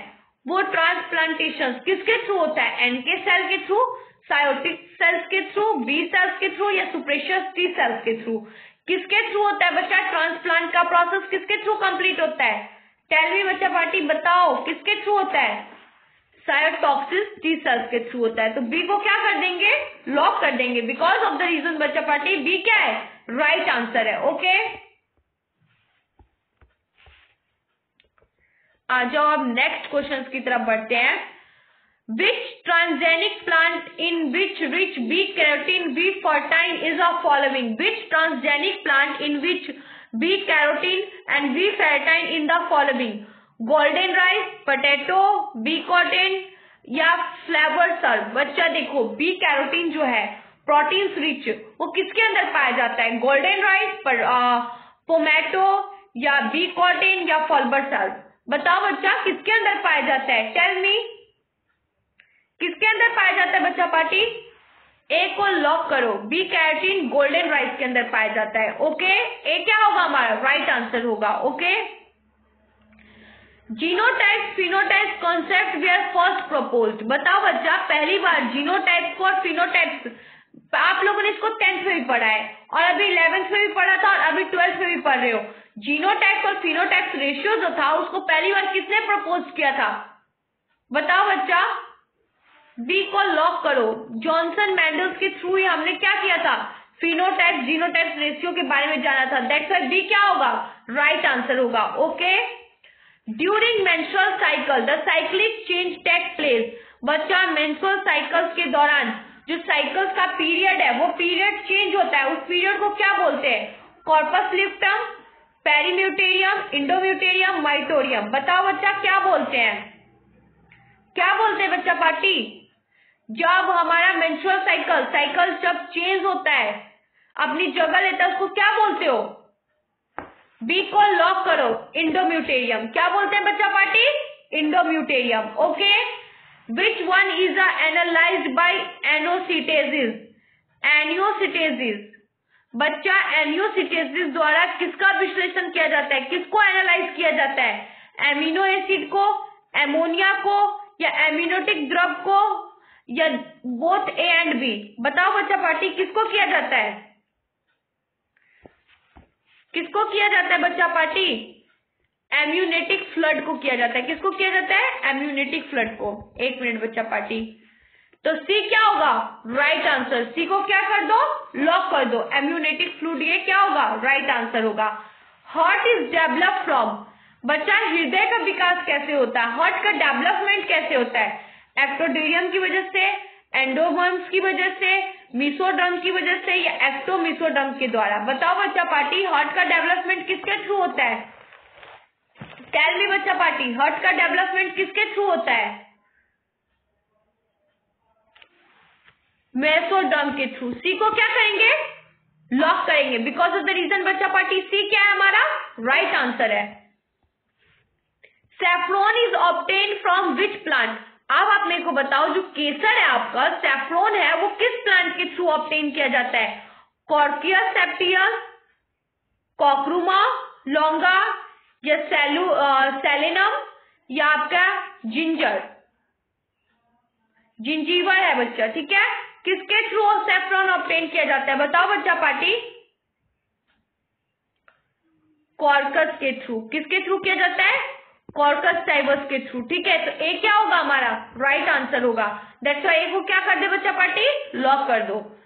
वो ट्रांसप्लांटेशन किसके थ्रू होता है? एनके सेल के थ्रू, सायोटिक सेल्स के थ्रू, बी सेल्स के थ्रू या सुप्रेशियस टी सेल्स के थ्रू? किसके थ्रू होता है बच्चा? ट्रांसप्लांट का प्रोसेस किसके थ्रू कंप्लीट होता है? टेल मी बच्चा पार्टी, बताओ किसके थ्रू होता है? सायोटॉक्सिस टी सेल्स के थ्रू होता है। तो बी को क्या कर देंगे? लॉक कर देंगे। बिकॉज ऑफ द रीजन बच्चा पार्टी बी क्या है? राइट आंसर है। ओके, आ जाओ अब नेक्स्ट क्वेश्चन की तरफ बढ़ते हैं। Which transgenic plant in which rich B carotene B fertile is of following? Which transgenic plant in which B carotene and B fertile in the following? Golden rice, potato, B cotton या फ्लेवर सर्व? बच्चा देखो, बी कैरोटीन जो है प्रोटीन्स रिच, वो किसके अंदर पाया जाता है? गोल्डन राइस, पोमैटो या बी कॉटन या फ्लेवर सर्व? बताओ बच्चा किसके अंदर पाया जाता है? टेल मी, किसके अंदर पाया जाता है बच्चा पार्टी? ए को लॉक करो। बी कैरोटीन गोल्डन राइस के अंदर पाया जाता है। ओके, ए क्या होगा हमारा? राइट आंसर होगा। Okay, genotype phenotype concept were first proposed. बताओ बच्चा, पहली बार जीनोटाइप को और फिनोटाइप आप लोगों ने इसको 10th में भी पढ़ा है और अभी 11th में भी पढ़ा था और अभी 12th में भी पढ़ रहे हो। जीनोटाइप और फिनोटाइप रेशियो जो था उसको पहली बार किसने प्रपोज किया था? बताओ बच्चा। बी को लॉक करो। जॉनसन मैंडल्स के थ्रू ही हमने क्या किया था? फिनोटाइप जीनोटाइप रेशियो के बारे में जाना था। दैट्स व्हाई बी क्या होगा? राइट आंसर होगा। Okay, during menstrual cycle the cyclic change take place. बच्चा, मेंस्ट्रुअल साइकिल्स के दौरान जो साइकिल्स का पीरियड है वो पीरियड चेंज होता है। उस पीरियड को क्या बोलते हैं? Corpus luteum, perimetrium, endometrium, myometrium. बताओ बच्चा क्या बोलते हैं? क्या बोलते हैं बच्चा पार्टी? जब हमारा मेंस्ट्रुअल साइकिल जब चेंज होता है, अपनी जगह लेता है, उसको क्या बोलते हो? बी को लॉक करो। इंडोम्यूटेरियम। क्या बोलते हैं बच्चा party? Endometrium. Okay, which one is analysed by amniocentesis? Amniocentesis. बच्चा एनियोसिटेसिस द्वारा किसका विश्लेषण किया जाता है, किसको एनालाइज किया जाता है? एमिनो एसिड को, एमोनिया को, या एमिनोटिक द्रव को, या बोथ ए एंड बी? बताओ बच्चा पार्टी, किसको किया जाता है? किसको किया जाता है बच्चा पार्टी? एम्यूनेटिक फ्लड को किया जाता है। किसको किया जाता है? एम्यूनेटिक फ्लड को। एक मिनट बच्चा पार्टी, तो सी क्या होगा? Right answer. सी को क्या कर दो? लॉक कर दो। एम्यूनेटिक फ्लूइड ये क्या होगा? राइट आंसर होगा। Heart is develop from? बच्चा हृदय का विकास कैसे होता है? हार्ट का डेवलपमेंट कैसे होता है? एक्टोडेरियम की वजह से, एंडोडर्म्स की वजह से, मेसोडर्म की वजह से, या एक्टोमेसोडर्म के द्वारा? बताओ बच्चा पार्टी, हार्ट का डेवलपमेंट किसके थ्रू होता है? टेल मी बच्चा पार्टी, हार्ट का डेवलपमेंट किसके थ्रू होता है? मेसोडर्म के थ्रू। सी को क्या करेंगे? लॉक करेंगे। बिकॉज ऑफ द रीजन बच्चा पार्टी सी क्या है हमारा? राइट आंसर है। Saffron is obtain from which plant? अब आप मेरे को बताओ, जो केसर है आपका, सैफ्रॉन है, वो किस प्लांट के थ्रू ऑब्टेन किया जाता है? कॉर्कियस सेप्टियस, कॉकरूमा, लौंगा, या सेलेनम, या आपका जिंजर, जिंजीवर है बच्चा। ठीक है, किसके थ्रू सैफ्रॉन ऑब्टेन किया जाता है? बताओ बच्चा पार्टी। कॉर्कस के थ्रू। किसके थ्रू किया जाता है? कॉर्कस टाइबस के थ्रू। ठीक है, तो ए क्या होगा हमारा? राइट आंसर होगा। दैट्स व्हाई ए को क्या कर दे बच्चा पार्टी? लॉक कर दो।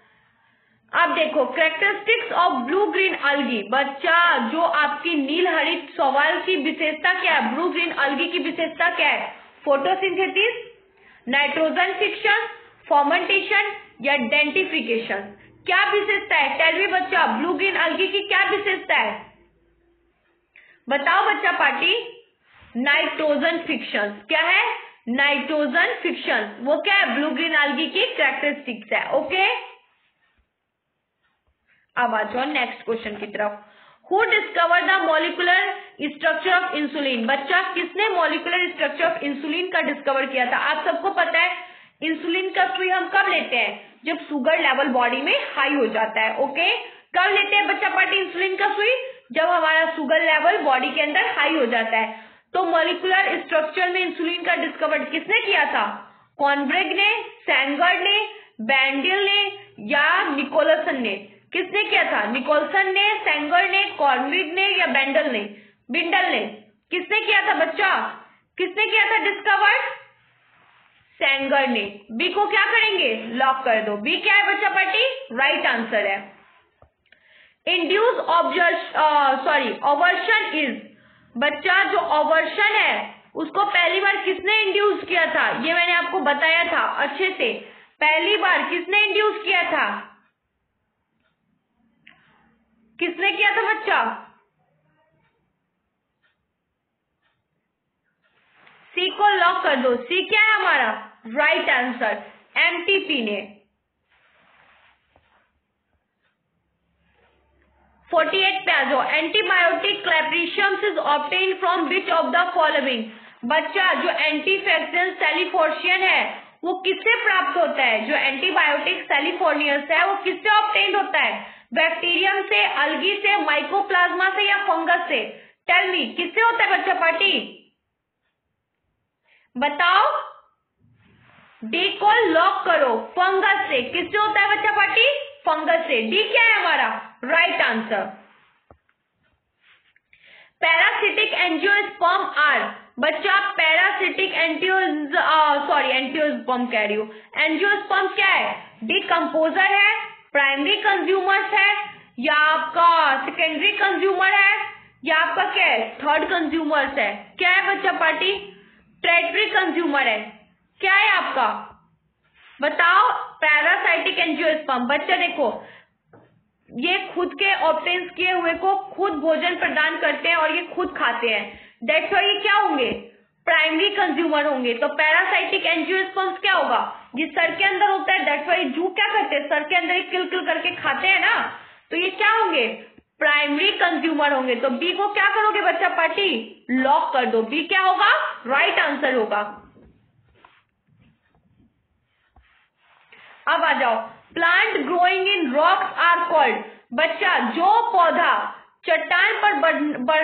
अब देखो, characteristics of blue green algae. बच्चा, जो आपकी नील हरित सवाल की विशेषता क्या है? ब्लू ग्रीन अल्गी की विशेषता क्या है? फोटोसिंथेसिस, नाइट्रोजन फिक्शन, फर्मेंटेशन, या डेंटिफिकेशन? क्या विशेषता है? टेल मी बच्चा, ब्लू ग्रीन अल्गी की क्या विशेषता है? बताओ बच्चा पार्टी। Nitrogen fiction. क्या है? Nitrogen fiction. वो क्या है? ब्लू ग्रीन अल्गी की कैरेक्टरिस्टिक्स है। ओके, अब आ जाओ नेक्स्ट क्वेश्चन की तरफ। Who discover the molecular structure of insulin? बच्चा, किसने मॉलिक्यूलर स्ट्रक्चर ऑफ इंसुलिन का डिस्कवर किया था? आप सबको पता है, इंसुलिन का सुई हम कब लेते हैं? जब शुगर लेवल बॉडी में हाई हो जाता है। ओके, कब लेते हैं बच्चा पार्टी इंसुलिन का सुई? जब हमारा शुगर लेवल बॉडी के अंदर हाई हो जाता है। तो मॉलिक्यूलर स्ट्रक्चर में इंसुलिन का डिस्कवर किसने किया था? कॉर्नब्रेग ने, सैंगर ने, बैंडल ने, या निकोलसन ने? किसने किया था? निकोलसन ने, सैंगर ने, कॉर्नब्रेग ने, या बैंडल ने? बिंडल ने? किसने किया था बच्चा? किसने किया था डिस्कवर? सैंगर ने। बी को क्या करेंगे? लॉक कर दो। बी क्या है बच्चा पार्टी? राइट आंसर है। Induce abortion is? बच्चा, जो ओवर्शन है उसको पहली बार किसने इंड्यूस किया था? ये मैंने आपको बताया था अच्छे से। पहली बार किसने इंड्यूस किया था? किसने किया था बच्चा? सी को लॉक कर दो। सी क्या है हमारा? राइट आंसर, एमटीपी ने। 48 पे आ जाओ। Antibiotic claprisiums is obtain from which of the following? बच्चा, जो एंटीफेक्शन सेलिफोर्शियन है वो किससे प्राप्त होता है? जो एंटीबायोटिक सेलिफोर्नियस है वो किससे ऑब्टेन होता है? बैक्टीरियम से, अल्गी से, माइकोप्लाज्मा से, या फंगस से? टेल मी, किससे होता है बच्चा पार्टी? बताओ। डी को लॉक करो। फंगस से। किससे होता है बच्चा पार्टी? फंगस से। डी क्या है हमारा? Right answer. Parasitic angiosperm are? बच्चा, पैरासिटिक एंजियोस्पर्म कह रही हूं। एंजियोस्पर्म क्या है? डिकम्पोजर है, प्राइमरी कंज्यूमर्स है, या आपका सेकेंडरी कंज्यूमर है, या आपका क्या है? थर्ड कंज्यूमर्स है। क्या है बच्चा पार्टी? टर्टियरी कंज्यूमर है। क्या है आपका? बताओ। Parasitic angiosperm. बच्चा देखो, ये खुद के ऑब्टेन किए हुए को खुद भोजन प्रदान करते हैं और ये खुद खाते हैं। दैट्स व्हाई ये क्या होंगे? प्राइमरी कंज्यूमर होंगे। तो पैरासाइटिक एंजियोस्पर्म्स क्या होगा? ये सर के अंदर होता है। दैट्स व्हाई जू क्या करते हैं? सर के अंदर किल किल करके खाते हैं ना, तो ये क्या होंगे? प्राइमरी कंज्यूमर होंगे। तो बी को क्या करोगे बच्चा पार्टी, लॉक कर दो। बी क्या होगा, राइट आंसर होगा। अब आ जाओ, plant growing in rocks are called. बच्चा जो पौधा चट्टान पर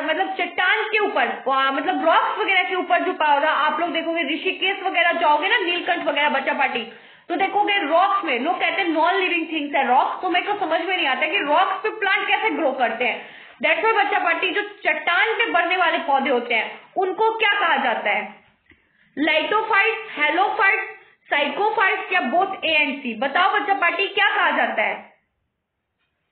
मतलब चट्टान के ऊपर मतलब रॉक्स वगैरह के ऊपर जो पौधा, आप लोग देखोगे ऋषिकेश वगैरह जाओगे ना, नीलकंठ वगैरह बच्चा पार्टी, तो देखोगे रॉक्स में लोग कहते हैं नॉन लिविंग थिंग्स है रॉक्स। तो मेरे को समझ में नहीं आता कि रॉक्स पे प्लांट कैसे ग्रो करते हैं। दैट्स व्हाई बच्चा पार्टी जो चट्टान पे बढ़ने वाले पौधे होते हैं उनको क्या कहा जाता है, लाइटोफाइट, हेलोफाइट, साइकोफाइट या बोथ ए एंड सी। बताओ बच्चा पार्टी क्या कहा जाता है,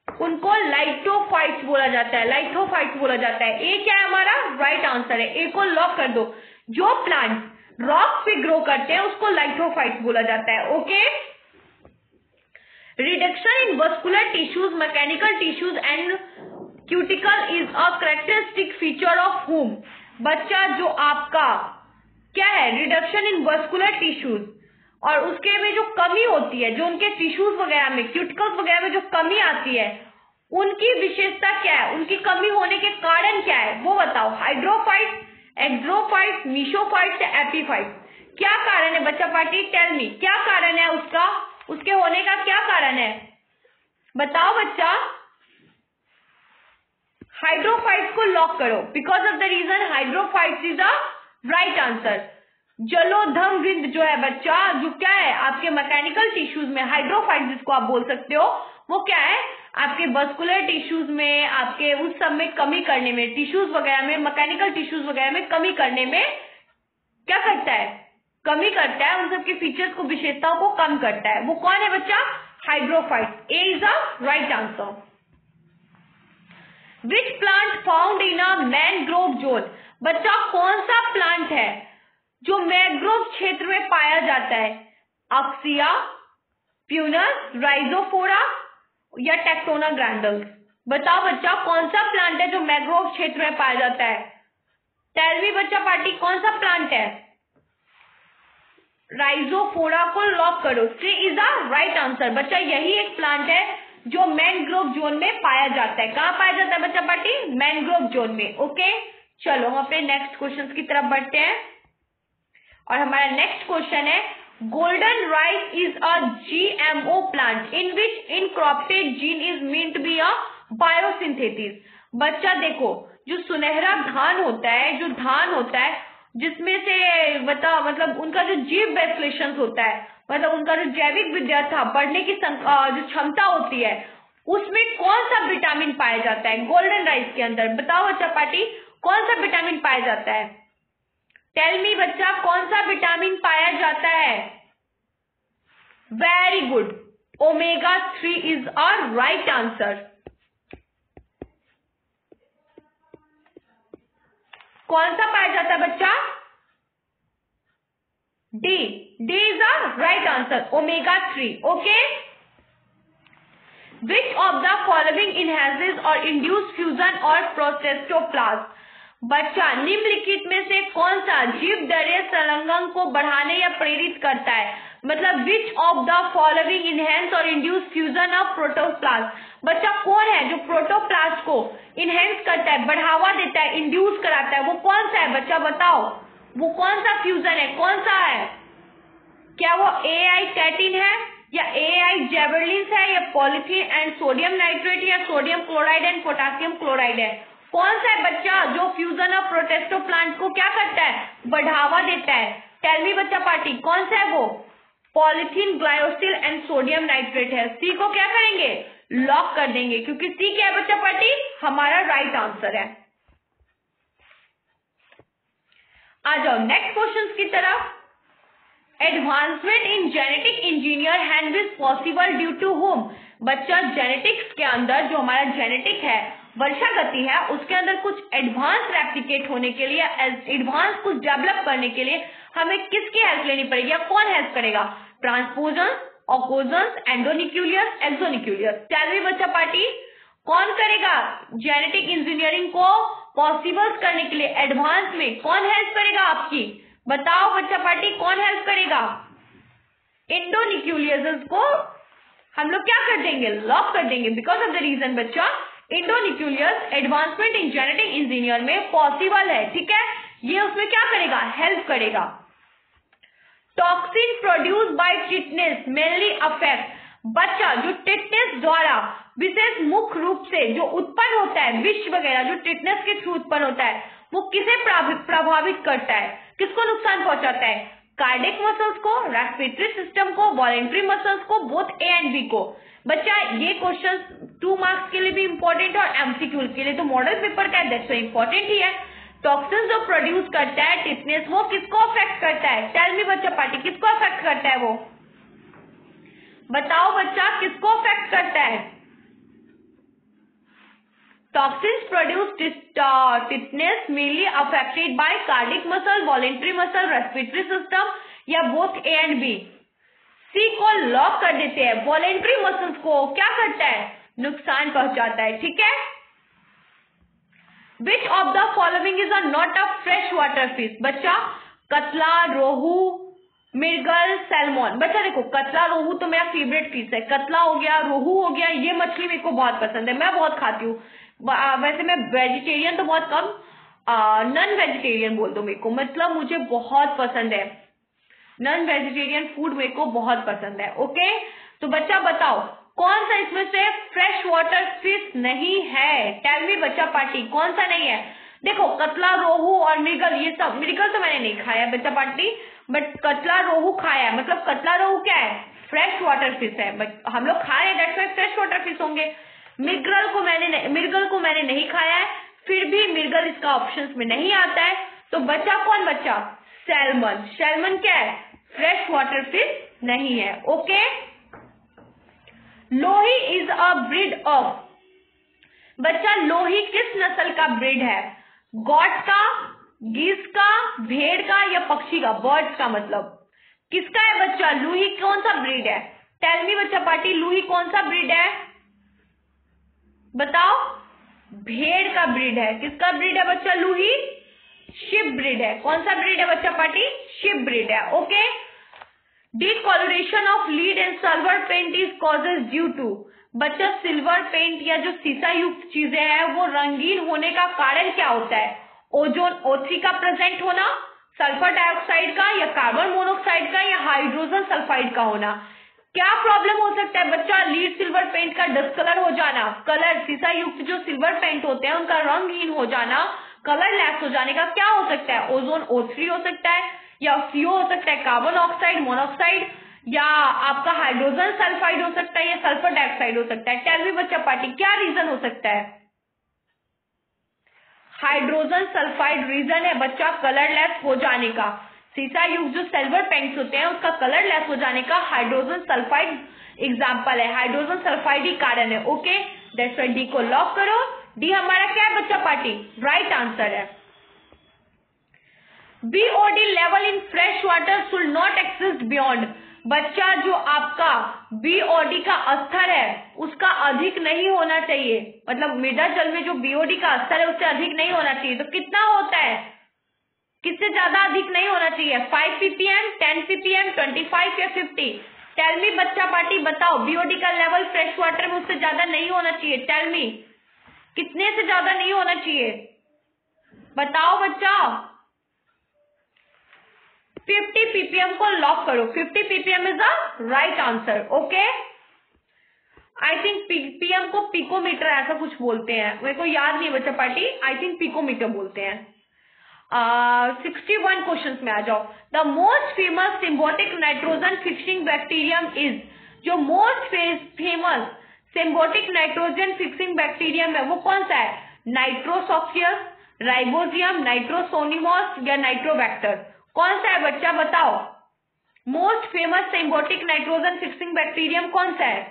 उनको लाइटोफाइट्स बोला जाता है, लाइटोफाइट्स बोला जाता है। ए क्या है हमारा, राइट आंसर है। ए को लॉक कर दो। जो प्लांट रॉक पे ग्रो करते हैं उसको लाइटोफाइट्स बोला जाता है। Okay, reduction in vascular tissues, mechanical tissues and cuticle is a characteristic feature of हुम। बच्चा जो आपका क्या है, रिडक्शन इन वस्कुलर टिश्यूज, और उसके में जो कमी होती है, जो उनके टिश्यूज वगैरह में, क्यूटिकल्स वगैरह में जो कमी आती है, उनकी विशेषता क्या है, उनकी कमी होने के कारण क्या है वो बताओ। हाइड्रोफाइट, एक्सोफाइट, मीशोफाइट या एपीफाइट, क्या कारण है बच्चा पार्टी, टेल मी, क्या कारण है उसका, उसके होने का क्या कारण है, बताओ बच्चा। हाइड्रोफाइट्स को लॉक करो, because of the reason hydrophytes is a right answer. जलोधम विंद जो है बच्चा, जो क्या है आपके मैकेनिकल टिश्यूज में, हाइड्रोफाइट जिसको आप बोल सकते हो, वो क्या है आपके वस्कुलर टिश्यूज में, आपके उस सब में कमी करने में, टिश्यूज वगैरह में, मैकेनिकल टिश्यूज वगैरह में कमी करने में क्या करता है, कमी करता है, उन सबके फीचर्स को, विशेषताओं को कम करता है। वो कौन है बच्चा, hydrophyte. A is a right answer. Which plant found in a mangrove zone. बच्चा कौन सा प्लांट है जो मैंग्रोव क्षेत्र में पाया जाता है, अक्सिया, प्यूनस, राइजोफोरा या टेक्टोना ग्रैंडल्स। बताओ बच्चा कौन सा प्लांट है जो मैंग्रोव क्षेत्र में पाया जाता है, टेल मी बच्चा पार्टी कौन सा प्लांट है। राइजोफोरा को लॉक करो। C is a right answer. बच्चा यही एक प्लांट है जो मैंग्रोव जोन में पाया जाता है। कहां पाया जाता है बच्चा पार्टी, मैंग्रोव जोन में। ओके, चलो हम अपने नेक्स्ट क्वेश्चन की तरफ बढ़ते हैं, और हमारा नेक्स्ट क्वेश्चन है, golden rice is a GMO plant in which incorporated gene is mean to be a biosynthesis. बच्चा देखो, जो सुनहरा धान होता है, जो धान होता है जिसमें से मतलब उनका जो जीव विश्लेषण होता है, मतलब उनका जो जैविक विद्या था, बढ़ने की जो क्षमता होती है, उसमें कौन सा विटामिन पाया जाता है गोल्डन राइस के अंदर। बताओ बच्चा पार्टी कौन सा विटामिन पाया जाता है, टेल मी बच्चा कौन सा विटामिन पाया जाता है। Very good, omega 3 is a right answer. कौन सा पाया जाता है बच्चा, D, D is a right answer, omega 3। Okay, which of the following enhances और इंड्यूस फ्यूजन और प्रोटेस्टोप्लाज्म। बच्चा निम्नलिखित में से कौन सा जीव दरीय संलग्न को बढ़ाने या प्रेरित करता है, मतलब विच ऑफ द फॉलोइंग इनहेंस और इंड्यूस फ्यूजन ऑफ प्रोटोप्लाज्म। बच्चा कौन है जो प्रोटोप्लास्ट को इनहेंस करता है, बढ़ावा देता है, इंड्यूस कराता है, वो कौन सा है बच्चा बताओ, वो कौन सा फ्यूजन है, कौन सा है, क्या वो AI कैटिन है या AI जेबरलिन्स है या पॉलीथीन एंड सोडियम नाइट्रेट या sodium chloride and potassium chloride है। कौन सा है बच्चा जो फ्यूजन ऑफ प्रोटेस्टोप्लांट को क्या करता है, बढ़ावा देता है, टेल मी बच्चा पार्टी कौन सा है वो, polythene, glycosyl and sodium nitrate है। सी को क्या करेंगे, लॉक कर देंगे, क्योंकि सी क्या है बच्चा पार्टी, हमारा राइट आंसर है। आ जाओ नेक्स्ट क्वेश्चन की तरफ। Advancement in genetic engineer hand is possible due to home. बच्चा जेनेटिक्स के अंदर जो हमारा जेनेटिक है, वर्षा गति है, उसके अंदर कुछ एडवांस रेप्लिकेट होने के लिए, एडवांस कुछ डेवलप करने के लिए हमें किसकी हेल्प लेनी पड़ेगी, या कौन हेल्प करेगा, ट्रांसपोजन, ऑकोजन, एंडोन्यूक्लियस, एक्सोन्यूक्लियस। टेल मी बच्चा पार्टी कौन करेगा जेनेटिक इंजीनियरिंग को पॉसिबल करने के लिए, एडवांस में कौन हेल्प करेगा आपकी, बताओ बच्चा पार्टी कौन हेल्प करेगा। एंडोन्यूक्लियस को हम लोग क्या कर देंगे, लॉक कर देंगे, बिकॉज ऑफ द रीजन बच्चा endonuclease advancement in genetic engineer में पॉसिबल है, ठीक है। ये उसमें क्या करेगा, हेल्प करेगा। Toxin produce by tetanus mainly affect, बच्चा जो टिटनेस द्वारा विशेष मुख्य रूप से जो उत्पन्न होता है, विष वगैरह जो टिटनेस के थ्रू उत्पन्न होता है, वो किसे प्रभावित करता है, किसको नुकसान पहुंचाता है, कार्डियक मसल्स को, रेस्पिरेटरी सिस्टम को, वॉलेंट्री मसल्स को, बोथ ए एंड बी को। बच्चा ये क्वेश्चन 2 मार्क्स के लिए भी इंपॉर्टेंट है और एमसीक्यू के लिए तो मॉडल पेपर का है, दैट्स इंपॉर्टेंट ही है। टॉक्सिन जो प्रोड्यूस करता है टिटनेस, वो किसको अफेक्ट करता है, टेल मी बच्चा पार्टी, किसको अफेक्ट करता है, वो बताओ बच्चा, किसको अफेक्ट करता है। Toxins produce tetanus mainly affected by cardiac muscle, voluntary muscle, respiratory system या बोथ ए एंड बी। सी को लॉक कर देते हैं, वॉलेंट्री मसल्स को क्या करता है, नुकसान पहुंचाता है, ठीक है। Which of the following is a not a fresh water fish? बच्चा कतला, रोहू, मिर्गल, सैल्मोन। बच्चा देखो कतला रोहू तो मेरा फेवरेट फिश है, कतला हो गया, रोहू हो गया, ये मछली मेरे को बहुत पसंद है, मैं बहुत खाती हूँ। वैसे मैं वेजिटेरियन तो बहुत कम, नॉन वेजिटेरियन बोल दो मेरे को, मतलब मुझे बहुत पसंद है, नॉन वेजिटेरियन फूड मेरे को बहुत पसंद है, ओके। तो बच्चा बताओ कौन सा इसमें से फ्रेश वाटर फिश नहीं है, टेल मी बच्चा पार्टी, कौन सा नहीं है। देखो कतला, रोहू और मृगल, ये सब, मृगल तो मैंने नहीं खाया बच्चा पार्टी, बट कतला रोहू खाया है, मतलब कतला रोहू क्या है, फ्रेश वाटर फिश है, बट हम लोग खा रहे हैं, that's why fresh water fish होंगे। मृगल को मैंने नहीं खाया है, फिर भी मृगल इसका ऑप्शंस में नहीं आता है, तो बच्चा कौन, बच्चा सैल्मन। सैल्मन क्या है, फ्रेश वाटर फिश नहीं है, okay. Lohi is a breed of, बच्चा लोही किस नस्ल का ब्रीड है, गॉट का, गीस का, भेड़ का या पक्षी का, बर्ड्स का, मतलब किसका है बच्चा, लूही कौन सा ब्रीड है, टेल मी बच्चा पार्टी, लूही कौन सा ब्रीड है, बताओ, भेड़ का ब्रीड है। किसका ब्रीड है बच्चा, लूही, शिप ब्रीड है, कौन सा ब्रीड है बच्चा पार्टी, शिप ब्रीड है, okay. Decolouration of lead and silver paint is causes due to, बच्चा सिल्वर पेंट या जो सीसा युक्त चीजें हैं वो रंगीन होने का कारण क्या होता है, ओजोन O3 का प्रेजेंट होना, सल्फर डाइऑक्साइड का या कार्बन मोनोऑक्साइड का या हाइड्रोजन सल्फाइड का होना। क्या प्रॉब्लम हो सकता है बच्चा, लीड सिल्वर पेंट का डिस्कलर हो जाना, कलर सीसा युक्त जो सिल्वर पेंट होते हैं उनका रंगहीन हो जाना, कलर लेस हो जाने का क्या हो सकता है, ओजोन O3 हो सकता है, या CO हो सकता है, कार्बन ऑक्साइड, मोनोऑक्साइड, या आपका हाइड्रोजन सल्फाइड हो सकता है, या सल्फर डाइऑक्साइड हो सकता है। टेल मी बच्चा पार्टी क्या रीजन हो सकता है, हाइड्रोजन सल्फाइड रीजन है बच्चा कलरलेस हो जाने का, सीसा युक्त जो सिल्वर पेंट्स होते हैं उसका कलरलेस हो जाने का हाइड्रोजन सल्फाइड एग्जाम्पल है, हाइड्रोजन सल्फाइड ही कारण है, ओके। दैट्स व्हाई डी को लॉक करो, डी हमारा क्या है बच्चा पार्टी, राइट आंसर है। BOD level in fresh water should not exist beyond, बच्चा जो आपका BOD का स्तर है उसका अधिक नहीं होना चाहिए, मतलब मृदा जल में जो BOD का स्तर है उससे अधिक नहीं होना चाहिए, तो कितना होता है, किससे ज्यादा अधिक नहीं होना चाहिए, 5 ppm, 10 ppm, 25 या 50। टेल मी बच्चा पार्टी बताओ, BOD का लेवल फ्रेश वाटर में उससे ज्यादा नहीं होना चाहिए, टेल मी कितने से ज्यादा नहीं होना चाहिए, बताओ बच्चा। 50 ppm को लॉक करो, 50 ppm is the right answer, okay. I think pm को पिकोमीटर ऐसा कुछ बोलते हैं, मेरे को याद नहीं बच्चा पार्टी, आई थिंक पिकोमीटर बोलते हैं। 61 क्वेश्चन में आ जाओ। The most famous symbiotic nitrogen fixing bacterium is, जो most famous symbiotic nitrogen fixing bacterium है वो कौन सा है, नाइट्रोसॉक्सियस, राइबोजियम, नाइट्रोसोनिमोस या नाइट्रोबैक्टर, कौन सा है बच्चा बताओ, most famous symbiotic nitrogen fixing bacterium कौन सा है,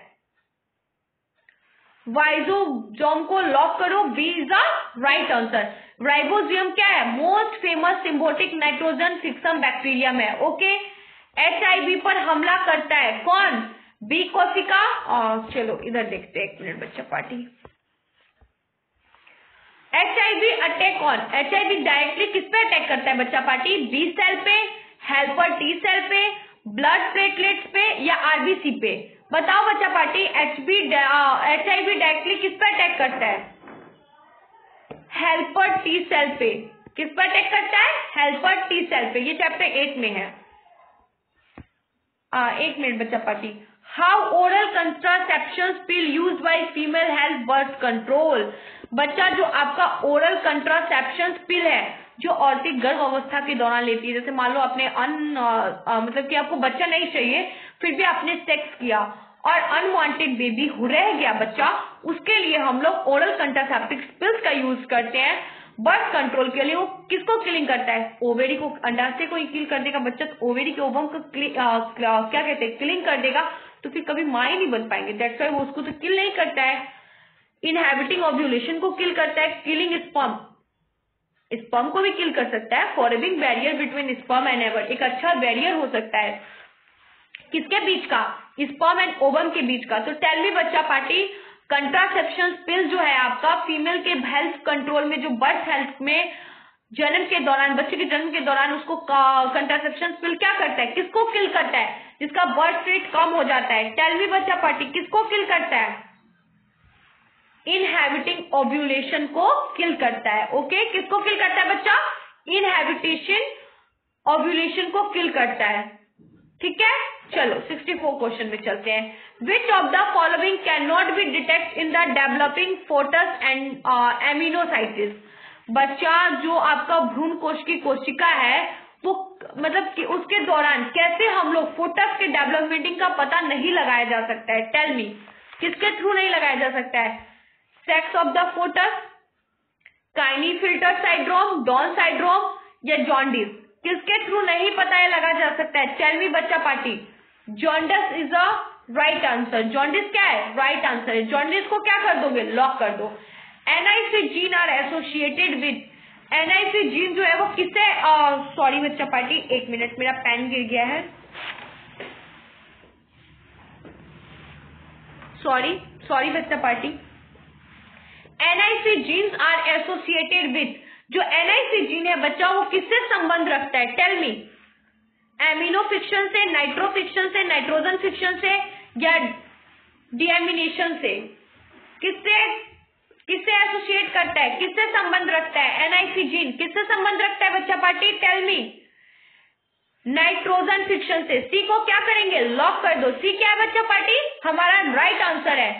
वाइजोजोम को लॉक करो, B is the right answer. Rhizobium क्या है, most famous symbiotic nitrogen fixing bacterium है, ओके। HIV पर हमला करता है कौन, बी कोशिका, और चलो इधर देखते हैं, एक मिनट बच्चा पार्टी। HIV अटैक कौन, HIV डायरेक्टली किस पे अटैक करता है बच्चा पार्टी, बी सेल पे, हेल्पर T सेल पे, ब्लड प्लेटलेट्स पे या RBC पे, बताओ बच्चा पार्टी, HIV डायरेक्टली किस पर अटैक करता है? हेल्पर टी सेल पे। किस पर अटैक करता है? हेल्पर टी सेल पे। ये चैप्टर 8 में है। 1 मिनट बच्चा party. How oral contraception pill used by female help birth control. बच्चा जो आपका ओरल कंट्रासेप्शन पिल है जो औरतें गर्भ अवस्था के दौरान लेती है, जैसे मान लो आपने मतलब कि आपको बच्चा नहीं चाहिए फिर भी आपने सेक्स किया और अनवांटेड बेबी रह गया बच्चा, उसके लिए हम लोग ओरल कंट्रासेप्टिव पिल्स का यूज करते हैं बर्थ कंट्रोल के लिए। वो किसको किलिंग करता है? ओवेरी को, अंडाशय को किल कर देगा बच्चा, तो ओवेरी के ओवम को क्या कहते हैं, किलिंग कर देगा, तो फिर कभी माँ ही नहीं बन पाएंगे। दैट्स व्हाई वो उसको तो किल नहीं करता है। इनहैबिटिंग ओव्यूलेशन को किल करता है। किलिंग स्पर्म, स्पर्म को भी किल कर सकता है। Forming barrier between sperm and ova, एक अच्छा बैरियर हो सकता है किसके बीच का? स्पर्म एंड ओवम के बीच का। तो टेल मी बच्चा पार्टी, कंट्रासेप्शन पिल जो है आपका फीमेल के हेल्थ कंट्रोल में, जो बर्थ हेल्थ में जन्म के दौरान, बच्चे के जन्म के दौरान उसको कंट्रासेप्शन पिल क्या करता है? किसको किल करता है? जिसका बर्थ रेट कम हो जाता है। टेल मी बच्चा पार्टी, किसको किल करता है? इनहैबिटिंग ओव्यूलेशन को किल करता है। ओके, किसको किल करता है बच्चा? इनहैबिटेशन ओव्यूलेशन को किल करता है। ठीक है, चलो 64 क्वेश्चन में चलते हैं। Which of the following can not be detect in the developing foetus and amniocentesis. बच्चा जो आपका भ्रूण कोश की कोशिका है वो मतलब कि उसके दौरान कैसे हम लोग फोटस के डेवलपमेंटिंग का पता नहीं लगाया जा सकता है? टेल मी, किसके थ्रू नहीं लगाया जा सकता है? Sex of the foetus, klinefelter syndrome, down syndrome या जॉन्डिस, किसके थ्रू नहीं पता है लगा जा सकता है? टेल मी बच्चा party. Jaundice is a right answer. Jaundice क्या है? राइट आंसर है। जॉन्डिस को क्या कर दोगे? लॉक कर दो। NIC gene are associated with, NIC gene जो है वो किससे, सॉरी बच्चा पार्टी 1 मिनट, मेरा पेन गिर गया है, सॉरी बच्चा party. NIC genes are associated with, जो एनआईसी जीन है बच्चा वो किससे संबंध रखता है? Tell me. एमिनो फिक्शन से, नाइट्रो फिक्शन से, नाइट्रोजन फिक्शन से या डीएमिनेशन से? किससे एसोसिएट करता है? किससे संबंध रखता है? एनआईसी जीन किससे संबंध रखता है बच्चा party? Tell me. Nitrogen fixation से। सी को क्या करेंगे? लॉक कर दो। सी क्या है बच्चा पार्टी? हमारा राइट आंसर है।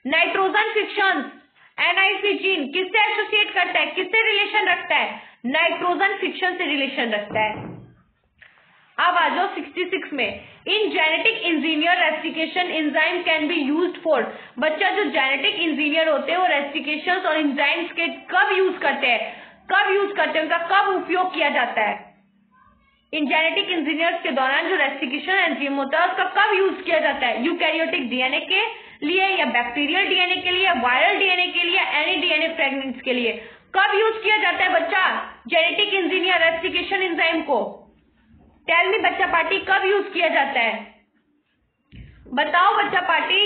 नाइट्रोजन फिक्शन एनआईसी जीन किससे एसोसिएट करता है? किससे रिलेशन रखता है? नाइट्रोजन फिक्शन से रिलेशन रखता है। अब आ जाओ 66 में। In genetic engineer restriction enzyme can be used for. बच्चा जो जेनेटिक इंजीनियर होते हैं वो रेस्टिकेशन और एंजाइम्स के कब यूज करते हैं? उनका कब उपयोग किया जाता है? इन जेनेटिक इंजीनियर्स के दौरान जो रेस्टिकेशन एंजाइम होता है उसका कब यूज किया जाता है? यूकैरियोटिक डीएनए के लिए या बैक्टीरियल डीएनए के लिए, वायरल डीएनए के लिए, एनी डीएनए फ्रेगमेंट्स के लिए? कब यूज किया जाता है बच्चा जेनेटिक इंजीनियर रेस्टिकेशन एंजाइम को? टेल मी बच्चा पार्टी, कब यूज किया जाता है? बताओ बच्चा पार्टी।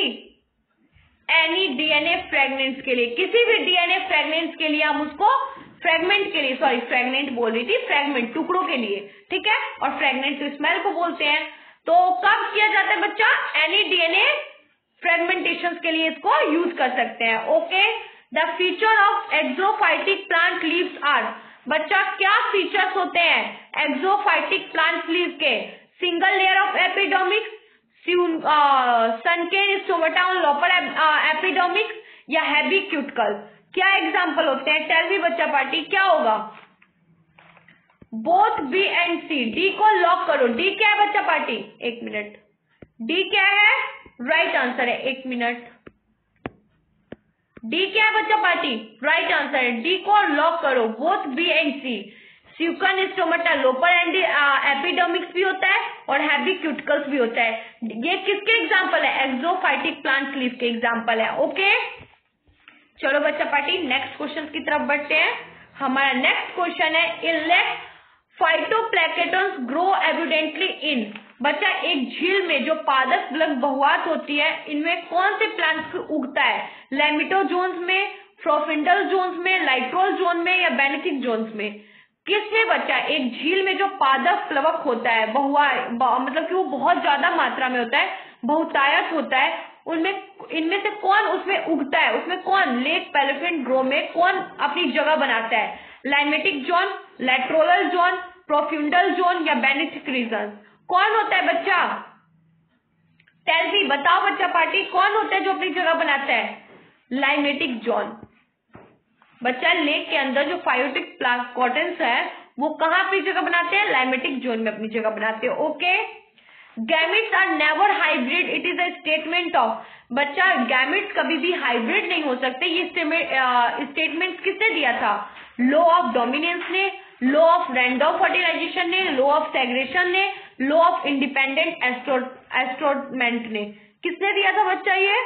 एनी डीएनए फ्रेगमेंट्स के लिए, किसी भी डीएनए फ्रेगमेंट्स के लिए हम उसको फ्रेगमेंट के लिए, सॉरी फ्रेगमेंट बोल रही थी, फ्रेगमेंट टुकड़ों के लिए, ठीक है, और फ्रेगमेंट तो स्मेल को बोलते हैं। तो कब किया जाता है बच्चा? एनी डीएनए फ्रेगमेंटेशन के लिए इसको यूज कर सकते हैं। Okay, the feature of xerophytic plant leaves are. बच्चा क्या फीचर्स होते हैं एक्सोफाइटिक प्लांट लीव के? Single layer of epidermis, sunken stomata on लोपर एपिडर्मिक्स या हैवी क्यूटिकल? क्या एग्जाम्पल होते हैं? टेल मी बच्चा पार्टी, क्या होगा? Both B and C. D को लॉक करो। डी क्या है बच्चा पार्टी? 1 मिनट। डी क्या है? राइट आंसर है। 1 मिनट। डी क्या है बच्चा पार्टी? राइट आंसर है। डी को लॉक करो। Both B and C. Sunken stomata लोपर एंड एपिडर्मिक्स भी होता है और हैवी क्यूटिकल्स भी होता है। ये किसके एग्जाम्पल है? एक्सोफाइटिक प्लांट लीफ के एग्जाम्पल है। ओके, चलो बच्चा पार्टी नेक्स्ट क्वेश्चन की तरफ बढ़ते हैं। हमारा नेक्स्ट क्वेश्चन है इन फाइटोप्लैंक्टन्स ग्रो एविडेंटली इन। बच्चा एक झील में जो पादप बहुआत होती है इनमें कौन से प्लांट्स उगता है? लेमिटोजोन्स में, प्रोफिंडल जोन्स में, लाइट्रोल जोन में या बेनेथिक जोन्स में? किसमें बच्चा? एक झील में जो पादप प्लवक होता है, मतलब कि वो बहुत ज्यादा मात्रा में होता है, बहुतायत होता है, उनमें इनमें से कौन उसमें उगता है, उसमें कौन लेक पैलिफेन ड्रो में कौन अपनी जगह बनाता है? लाइमेटिक जोन, लैट्रोलल जोन, प्रोफ्यूंडल जोन या बेनिथिक रीजन? कौन होता है बच्चा? टेल मी, बताओ बच्चा पार्टी, कौन होता है जो अपनी जगह बनाता है? लाइमेटिक जोन। बच्चा लेक के अंदर जो फाइटिक कॉटन्स है वो कहाँ अपनी जगह बनाते हैं? लाइमेटिक जोन में अपनी जगह बनाते हैं। Okay, gametes are never hybrid, it is a statement of. बच्चा गैमिट्स कभी भी हाइब्रिड नहीं हो सकते, ये स्टेटमेंट किसने दिया था? लॉ ऑफ डोमिनेंस ने, लॉ ऑफ रैंडम फर्टिलाइजेशन ने, लॉ ऑफ सेग्रेशन ने, लॉ ऑफ इंडिपेंडेंट एस्ट्रोटमेंट ने। किसने दिया था बच्चा? ये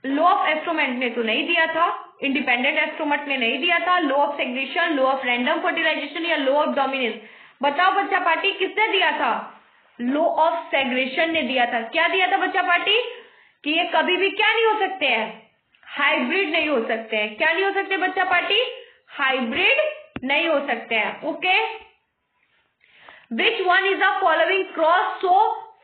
लॉ ऑफ एस्ट्रोमेंट ने तो नहीं दिया था, इंडिपेंडेंट एस्ट्रोमेंट ने नहीं दिया था, law of segregation, law of random fertilization या लॉ ऑफ डोमिनेंस? बताओ बच्चा पार्टी, किसने दिया था? लॉ ऑफ सेग्रेशन ने दिया था। क्या दिया था बच्चा पार्टी? कि ये कभी भी क्या नहीं हो सकते हैं? हाइब्रिड नहीं हो सकते हैं। क्या नहीं हो सकते बच्चा पार्टी? हाइब्रिड नहीं हो सकते हैं। Okay, which one is the following cross so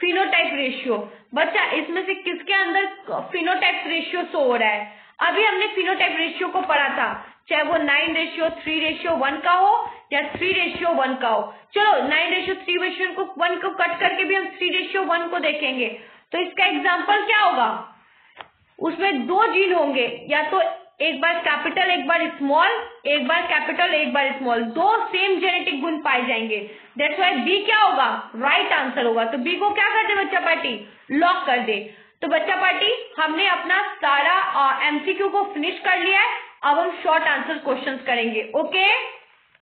phenotype ratio? बच्चा इसमें से किसके अंदर फिनोटाइप रेशियो शो हो रहा है? अभी हमने फिनोटाइप रेशियो को पढ़ा था, चाहे वो 9:3:1 का हो या 3:1 का हो। चलो 9:3:1 को कट करके भी हम 3:1 को देखेंगे, तो इसका एग्जाम्पल क्या होगा? उसमें दो जीन होंगे, या तो एक बार कैपिटल एक बार स्मॉल, एक बार कैपिटल एक बार स्मॉल, दो सेम जेनेटिक गुण पाए जाएंगे। दैट्स व्हाई बी क्या होगा? राइट आंसर होगा। तो बी को क्या कर दे बच्चा पार्टी? लॉक कर दे। तो बच्चा पार्टी हमने अपना सारा एमसीक्यू को फिनिश कर लिया है, अब हम शॉर्ट आंसर क्वेश्चंस करेंगे। ओके